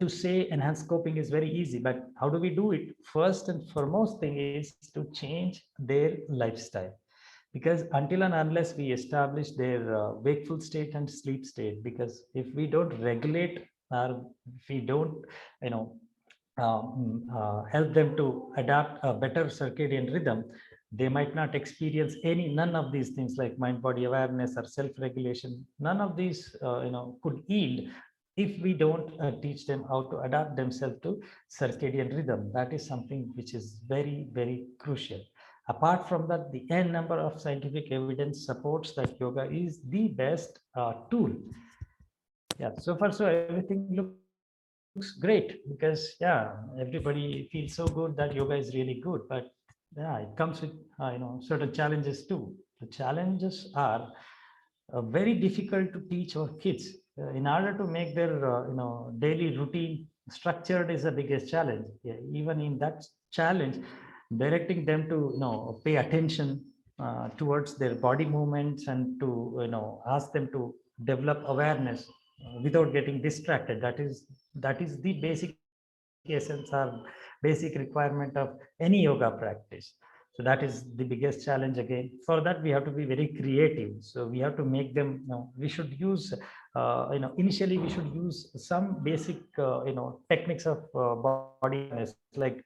to say enhanced coping is very easy, but how do we do it? First and foremost thing is to change their lifestyle. Because until and unless we establish their wakeful state and sleep state, because if we don't regulate, or if we don't help them to adapt a better circadian rhythm, they might not experience none of these things like mind body awareness or self regulation. None of these could yield if we don't teach them how to adapt themselves to circadian rhythm. That is something which is very, very crucial. Apart from that, the n number of scientific evidence supports that yoga is the best tool. Yeah, so far so everything looks great, because everybody feels so good that yoga is really good, but it comes with certain challenges too. The challenges are very difficult to teach our kids. In order to make their daily routine structured is the biggest challenge. Yeah, even in that challenge, directing them to pay attention towards their body movements and to ask them to develop awareness without getting distracted. That is the basic essence or basic requirement of any yoga practice. So that is the biggest challenge again. For that, we have to be very creative. So we have to make them, we should use, initially we should use some basic, techniques of body awareness, like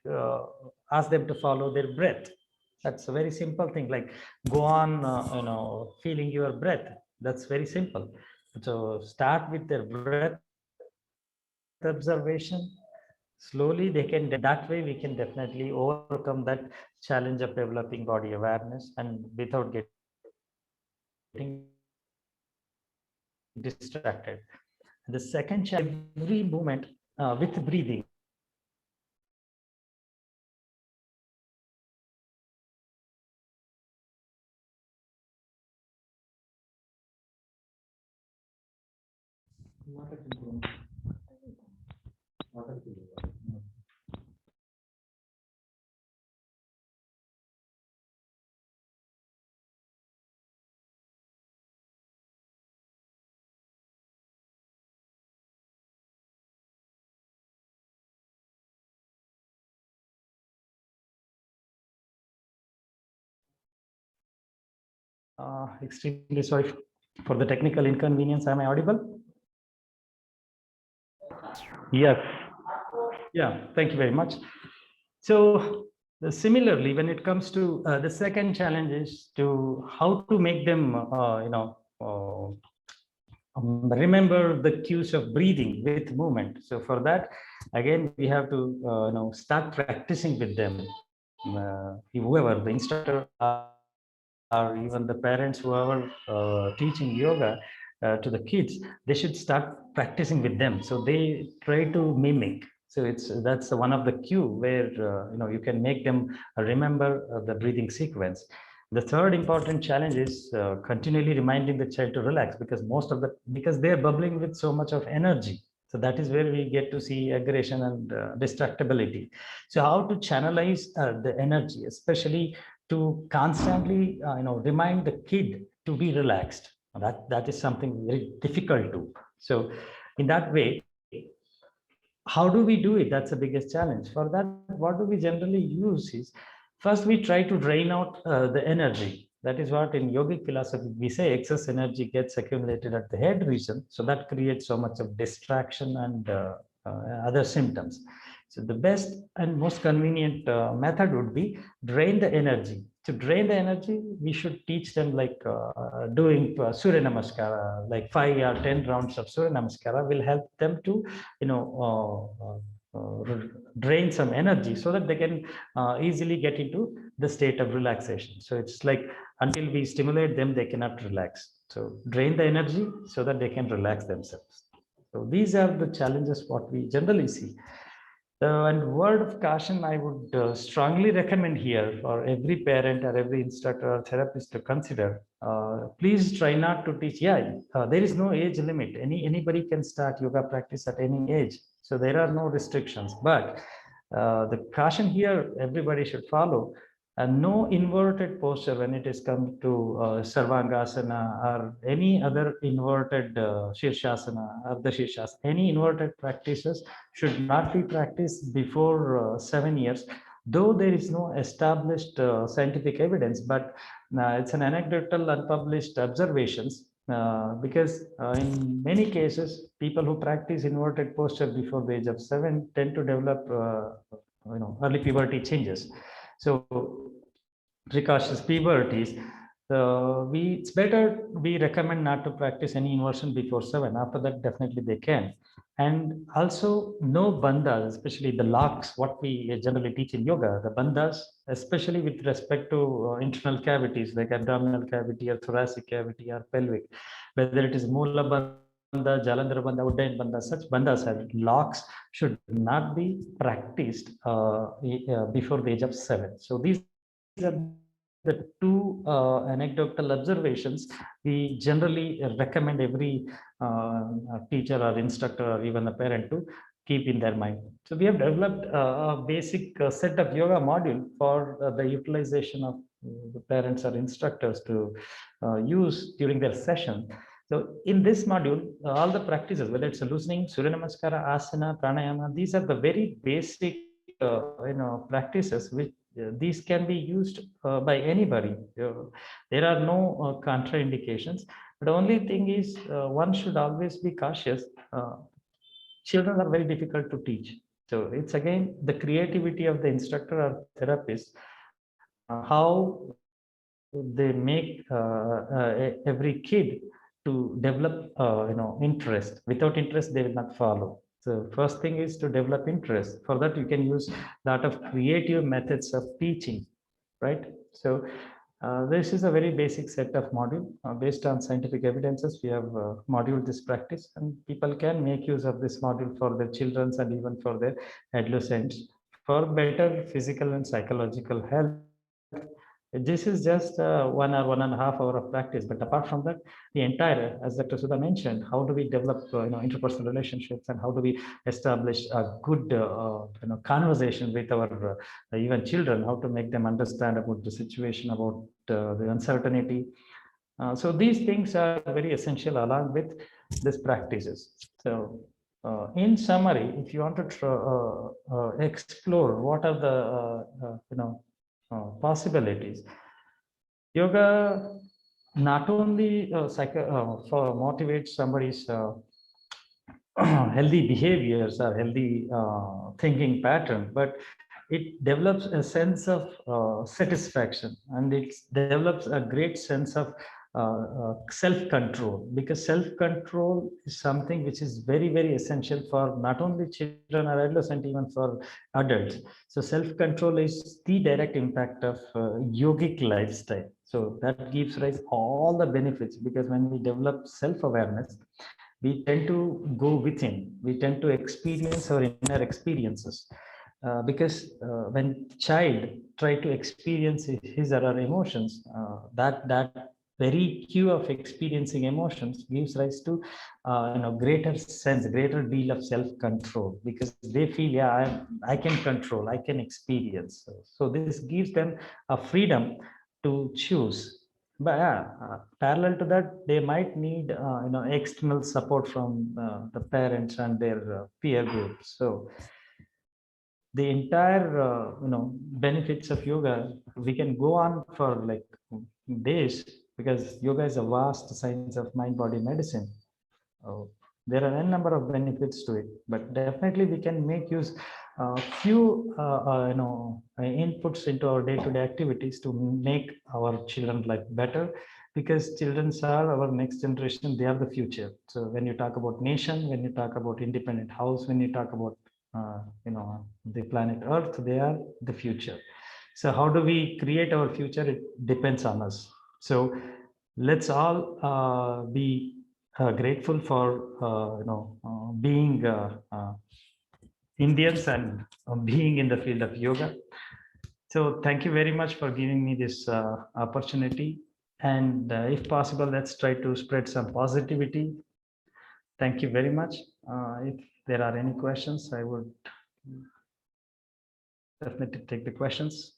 ask them to follow their breath. That's a very simple thing, like go on, feeling your breath. That's very simple. So start with their breath observation. Slowly they can, that way we can definitely overcome that challenge of developing body awareness and without getting distracted. And the second challenge is every movement with breathing. Extremely sorry for the technical inconvenience. Am I audible? Yes. Yeah, thank you very much. So similarly, when it comes to the second challenge is to how to make them, remember the cues of breathing with movement. So for that, again, we have to start practicing with them. Whoever the instructor or even the parents, whoever teaching yoga to the kids, they should start practicing with them. So they try to mimic. So that's one of the cue where you can make them remember the breathing sequence. The third important challenge is continually reminding the child to relax, because they're bubbling with so much of energy. So that is where we get to see aggression and distractibility. So how to channelize the energy, especially to constantly remind the kid to be relaxed. That is something very difficult to. So in that way, how do we do it? That's the biggest challenge. For that, what do we generally use is, first we try to drain out the energy. That is what in yogic philosophy we say, excess energy gets accumulated at the head region. So that creates so much of distraction and other symptoms. So the best and most convenient method would be drain the energy. To drain the energy, we should teach them like doing Surya Namaskara, like 5 or 10 rounds of Surya Namaskara will help them to, drain some energy so that they can easily get into the state of relaxation. So it's like until we stimulate them, they cannot relax. So drain the energy so that they can relax themselves. So these are the challenges what we generally see. And word of caution, I would strongly recommend here for every parent or every instructor or therapist to consider. Please try not to teach. Yeah, there is no age limit. Anybody can start yoga practice at any age. So there are no restrictions. But the caution here, everybody should follow. And no inverted posture when it is come to Sarvangasana or any other inverted Shirshasana, Ardha Shirshasana, any inverted practices should not be practiced before 7 years, though there is no established scientific evidence, but it's an anecdotal unpublished observations, because in many cases, people who practice inverted posture before the age of 7 tend to develop early puberty changes. So precocious puberties, it's better, we recommend not to practice any inversion before 7. After that, definitely they can. And also no bandhas, especially the locks, what we generally teach in yoga, the bandhas, especially with respect to internal cavities like abdominal cavity or thoracic cavity or pelvic, whether it is Mula bandha, Jalandhara bandha, Uddayana bandha, such bandhas have locks should not be practiced before the age of 7. So these are the the two anecdotal observations we generally recommend every teacher or instructor or even a parent to keep in their mind. So we have developed a basic set of yoga module for the utilization of the parents or instructors to use during their session. So in this module, all the practices, whether it's loosening, Surya Namaskara, Asana, Pranayama, these are the very basic practices which these can be used by anybody. There are no contraindications. But the only thing is one should always be cautious. Children are very difficult to teach. So it's again the creativity of the instructor or therapist, how they make every kid to develop interest. Without interest they will not follow. So first thing is to develop interest. For that you can use a lot of creative methods of teaching, right? So this is a very basic set of module based on scientific evidences. We have moduled this practice, and people can make use of this module for their children and even for their adolescents for better physical and psychological health. This is just 1 or 1.5 hour of practice, but apart from that, the entire, as Dr. Sudha mentioned, how do we develop interpersonal relationships, and how do we establish a good conversation with our even children, how to make them understand about the situation, about the uncertainty. So these things are very essential along with these practices. So in summary, if you want to explore what are the possibilities, yoga not only for motivate somebody's healthy behaviors or healthy thinking pattern, but it develops a sense of satisfaction, and it develops a great sense of self-control, because self-control is something which is very, very essential for not only children or adolescents, even for adults. So self-control is the direct impact of yogic lifestyle. So that gives rise all the benefits, because when we develop self-awareness, we tend to go within, we tend to experience our inner experiences. Because when child try to experience his or her emotions, that very cue of experiencing emotions gives rise to greater sense, greater deal of self-control, because they feel, yeah, I can control, I can experience. So this gives them a freedom to choose. But parallel to that, they might need external support from the parents and their peer groups. So the entire benefits of yoga, we can go on for like days, because yoga is a vast science of mind body medicine. There are a number of benefits to it, but definitely we can make use few inputs into our day-to-day activities to make our children life better, because children are our next generation, they are the future. So when you talk about nation, when you talk about independent house, when you talk about the planet Earth, they are the future. So how do we create our future? It depends on us. So let's all be grateful for being Indians and being in the field of yoga. So thank you very much for giving me this opportunity. And if possible, let's try to spread some positivity. Thank you very much. If there are any questions, I would definitely take the questions.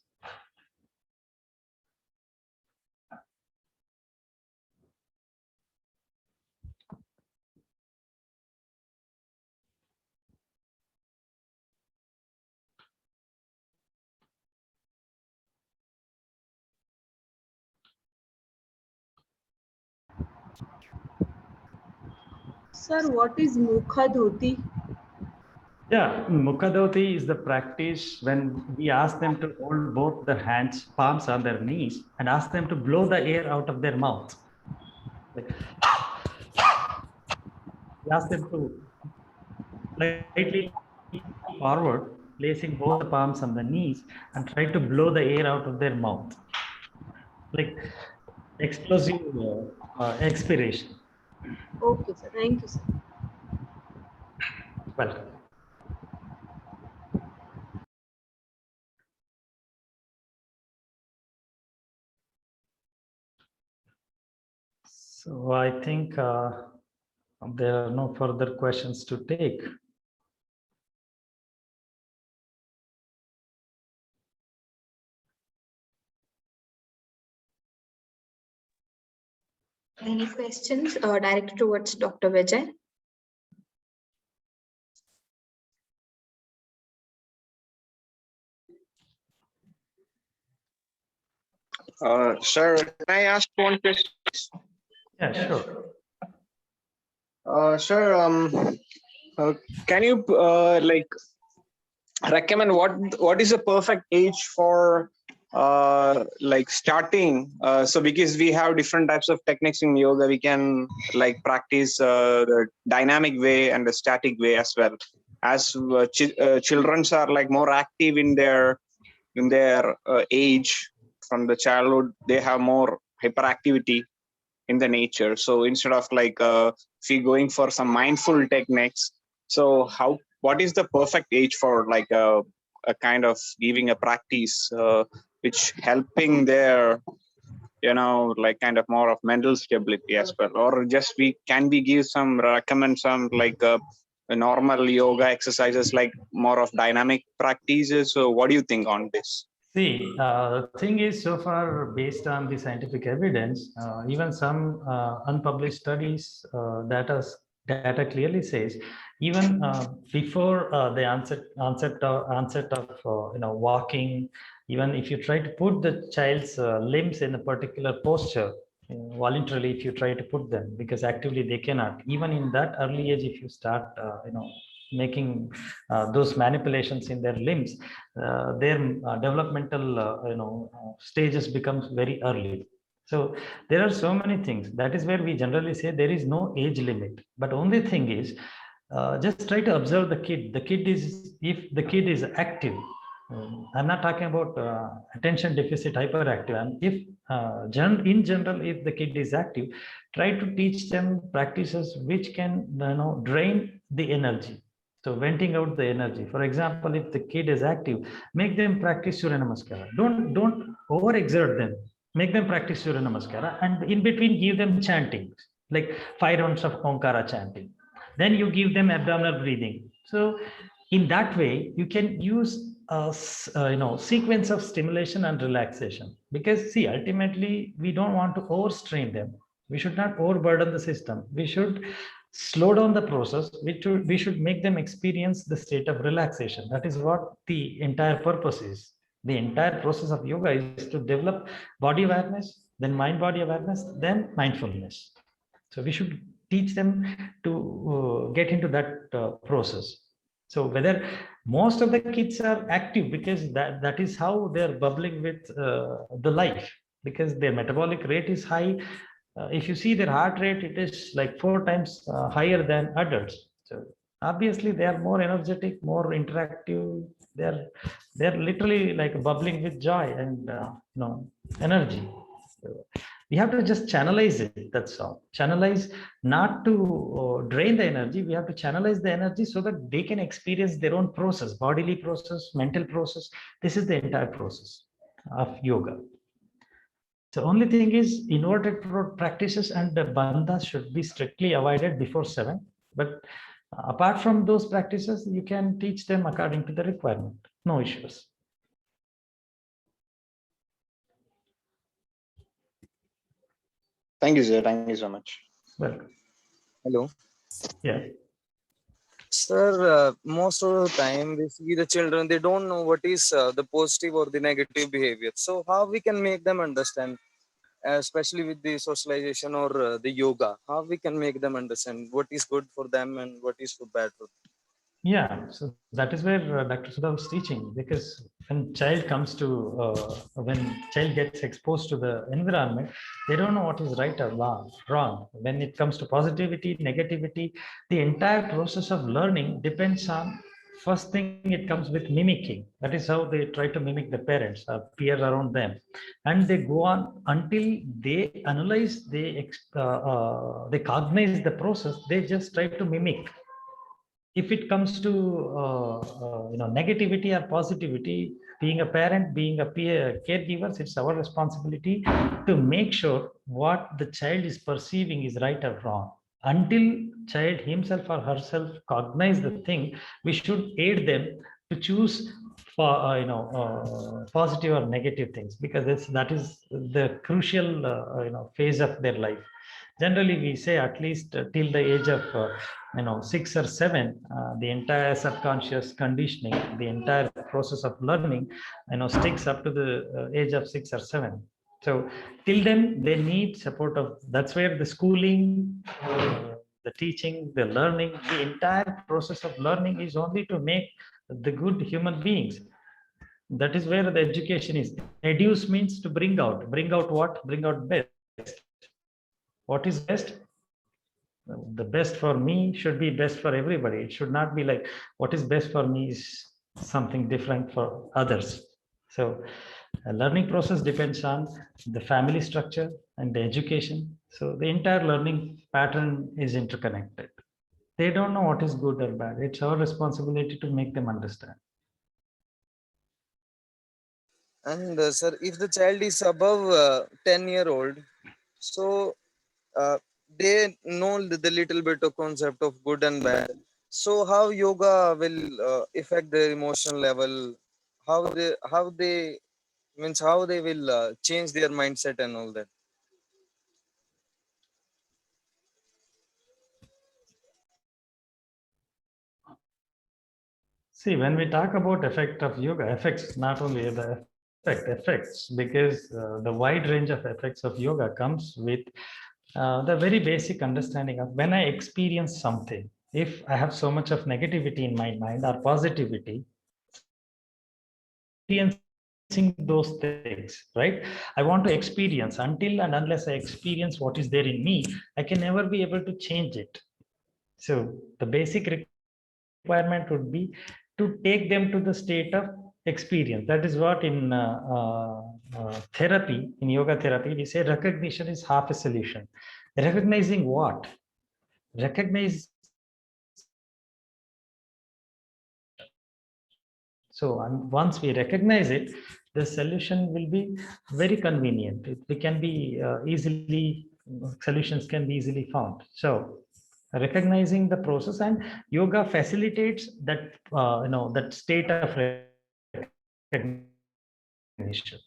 Sir, what is Mukha Dhoti? Yeah, Mukhadoti is the practice when we ask them to hold both their hands, palms on their knees, and ask them to blow the air out of their mouth. Like, we ask them to slightly forward, placing both the palms on the knees, and try to blow the air out of their mouth. Like explosive expiration. Okay, sir. Thank you, sir. Welcome. So I think there are no further questions to take. Any questions directed towards Dr. Vijay? Sir, can I ask one question? Yeah, sure. Sir, can you like recommend what is the perfect age for like starting? So because we have different types of techniques in yoga, we can like practice the dynamic way and the static way as well. As children are like more active in their age from the childhood, they have more hyperactivity in the nature. So instead of like if we going for some mindful techniques, so what is the perfect age for like a kind of giving a practice which helping their like kind of more of mental stability as well, or just we give some recommend some like a normal yoga exercises like more of dynamic practices? So what do you think on this? See, the thing is, so far, based on the scientific evidence, even some unpublished studies, data clearly says, even before the onset of walking, even if you try to put the child's limbs in a particular posture, voluntarily, if you try to put them, because actively they cannot. Even in that early age, if you start, making those manipulations in their limbs, their developmental stages becomes very early. So there are so many things. That is where we generally say there is no age limit. But only thing is, just try to observe the kid. The kid is, if the kid is active, I'm not talking about attention deficit hyperactive. And if in general, if the kid is active, try to teach them practices which can drain the energy. So venting out the energy. For example, if the kid is active, make them practice Surya Namaskara. Don't overexert them. Make them practice Surya Namaskara, and in between give them chanting, like 5 rounds of Omkara chanting. Then you give them abdominal breathing. So in that way, you can use a sequence of stimulation and relaxation. Because see, ultimately, we don't want to overstrain them. We should not overburden the system. We should slow down the process. We should make them experience the state of relaxation. That is what the entire purpose is. The entire process of yoga is to develop body awareness, then mind body awareness, then mindfulness. So we should teach them to get into that process. So whether most of the kids are active, because that is how they're bubbling with the life, because their metabolic rate is high. If you see their heart rate, it is like 4 times higher than adults. So obviously they are more energetic, more interactive. They're literally like bubbling with joy and energy. So we have to just channelize it. That's all. Channelize, not to drain the energy. We have to channelize the energy so that they can experience their own process, bodily process, mental process. This is the entire process of yoga. The only thing is, inverted practices and the bandhas should be strictly avoided before 7. But apart from those practices, you can teach them according to the requirement. No issues. Thank you, sir. Thank you so much. Welcome. Hello. Yeah. Sir, most of the time we see the children, they don't know what is the positive or the negative behavior. So how we can make them understand, especially with the socialization or the yoga, how we can make them understand what is good for them and what is bad for them? Yeah, so that is where Dr. Sudha was teaching, because when child gets exposed to the environment, they don't know what is right or wrong. When it comes to positivity, negativity, the entire process of learning depends on, first thing, it comes with mimicking. That is how they try to mimic the parents or peers around them. And they go on until they analyze, they cognize the process, they just try to mimic. if it comes to negativity or positivity, being a parent, being a peer caregiver, it's our responsibility to make sure what the child is perceiving is right or wrong. Until child himself or herself cognize the thing, we should aid them to choose for positive or negative things, because that is the crucial phase of their life. Generally, we say at least till the age of 6 or 7, the entire subconscious conditioning, the entire process of learning, sticks up to the age of 6 or 7. So till then, they need support of. That's where the schooling, the teaching, the learning, the entire process of learning is only to make the good human beings. That is where the education is. Educe means to bring out. Bring out what? Bring out best. What is best? The best for me should be best for everybody. It should not be like what is best for me is something different for others. So a learning process depends on the family structure and the education. So the entire learning pattern is interconnected. They don't know what is good or bad. It's our responsibility to make them understand. And sir, if the child is above 10-year-old, so uh, they know the little bit of concept of good and bad. So how yoga will affect their emotion level? How they means how they will change their mindset and all that. See, when we talk about effect of yoga, effects, not only the effects, because the wide range of effects of yoga comes with the very basic understanding of when I experience something. If I have so much of negativity in my mind or positivity, experiencing those things, right? I want to experience. Until and unless I experience what is there in me, I can never be able to change it. So the basic requirement would be to take them to the state of experience. That is what in therapy, in yoga therapy, we say recognition is half a solution. Recognizing what? Recognize. So once we recognize it, the solution will be very convenient. It can be easily, solutions can be easily found. So recognizing the process, and yoga facilitates that, that state of recognition.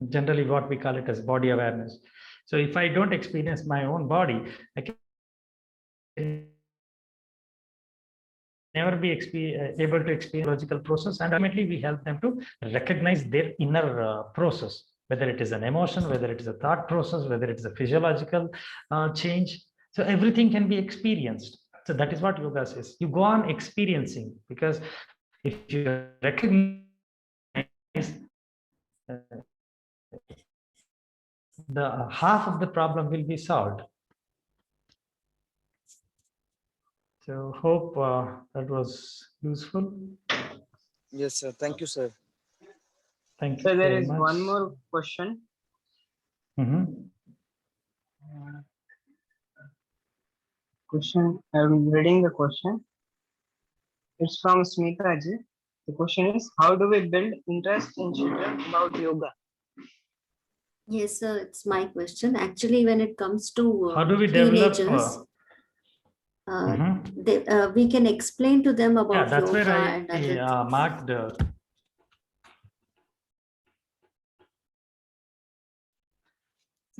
Generally, what we call it as body awareness. So if I don't experience my own body, I can never be able to experience logical process, and ultimately we help them to recognize their inner process, whether it is an emotion, whether it is a thought process, whether it is a physiological change. So everything can be experienced. So that is what yoga says. You go on experiencing, because if you recognize the half of the problem will be solved. So hope that was useful. Yes, sir. Thank you, sir. Thank you So there very is much. one more question. Question. I'm reading the question. It's from Smita ji. The question is, how do we build interest in children about yoga? Yes, sir, it's my question. Actually, when it comes to How do we develop? teenagers, we can explain to them Yeah, about that's yoga where and I other marked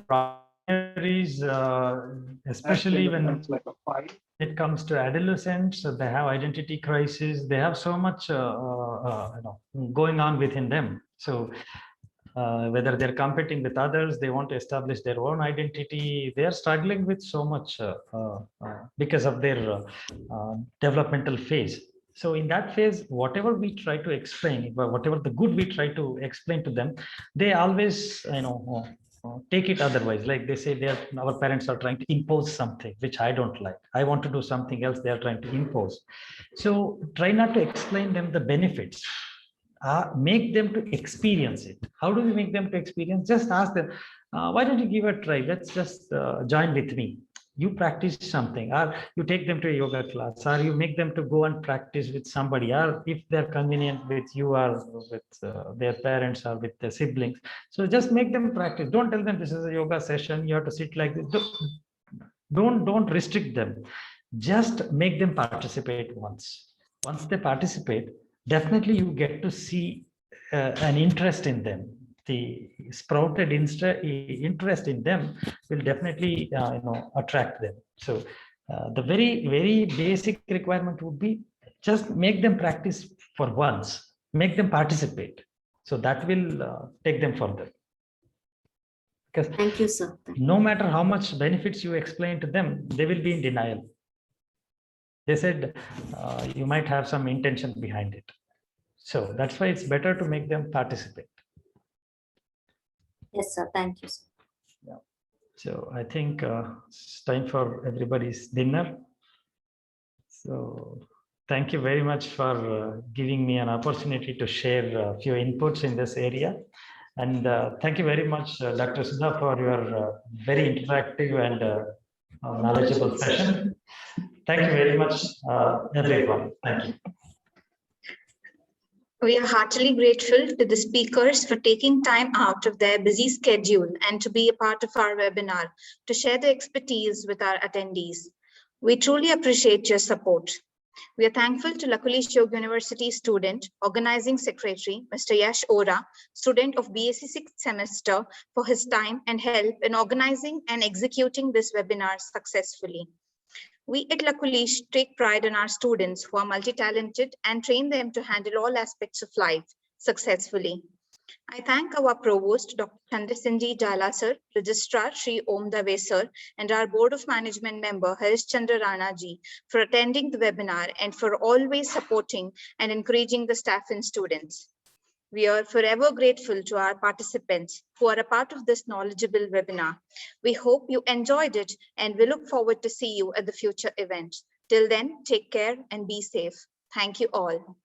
primaries, especially when it comes to adolescents. They have identity crisis. They have so much going on within them. So whether they're competing with others, they want to establish their own identity. They are struggling with so much because of their developmental phase. So in that phase, whatever we try to explain, whatever the good we try to explain to them, they always, take it otherwise. Like they say, our parents are trying to impose something which I don't like. I want to do something else. They are trying to impose. So try not to explain them the benefits. Make them to experience it. How do we make them to experience? Just ask them, why don't you give a try? Let's just join with me. You practice something, or you take them to a yoga class, or you make them to go and practice with somebody, or if they're convenient with you or with their parents or with their siblings. So just make them practice. Don't tell them this is a yoga session, you have to sit like this. Don't restrict them. Just make them participate once. Once they participate, definitely you get to see an interest in them. The sprouted interest in them will definitely attract them. So the very basic requirement would be just make them practice for once, make them participate. So that will take them further. Because Thank you, sir. no matter how much benefits you explain to them, they will be in denial. They said you might have some intention behind it. So that's why it's better to make them participate. Yes, sir. Thank you, sir. Yeah. So I think it's time for everybody's dinner. So thank you very much for giving me an opportunity to share a few inputs in this area. And thank you very much, Dr. Sudha, for your very interactive and knowledgeable session. Thank you very much, everyone. Thank you. We are heartily grateful to the speakers for taking time out of their busy schedule and to be a part of our webinar to share their expertise with our attendees. We truly appreciate your support. We are thankful to Lakulish Yoga University student, organizing secretary, Mr. Yash Ora, student of BSc 6th semester, for his time and help in organizing and executing this webinar successfully. We at Lakulish take pride in our students who are multi-talented and train them to handle all aspects of life successfully. I thank our Provost, Dr. Chandrasenji Jala sir, Registrar Shri Om Dave sir, and our Board of Management member Harish Chandra Rana ji for attending the webinar and for always supporting and encouraging the staff and students. We are forever grateful to our participants who are a part of this knowledgeable webinar. We hope you enjoyed it and we look forward to see you at the future event. Till then, take care and be safe. Thank you all.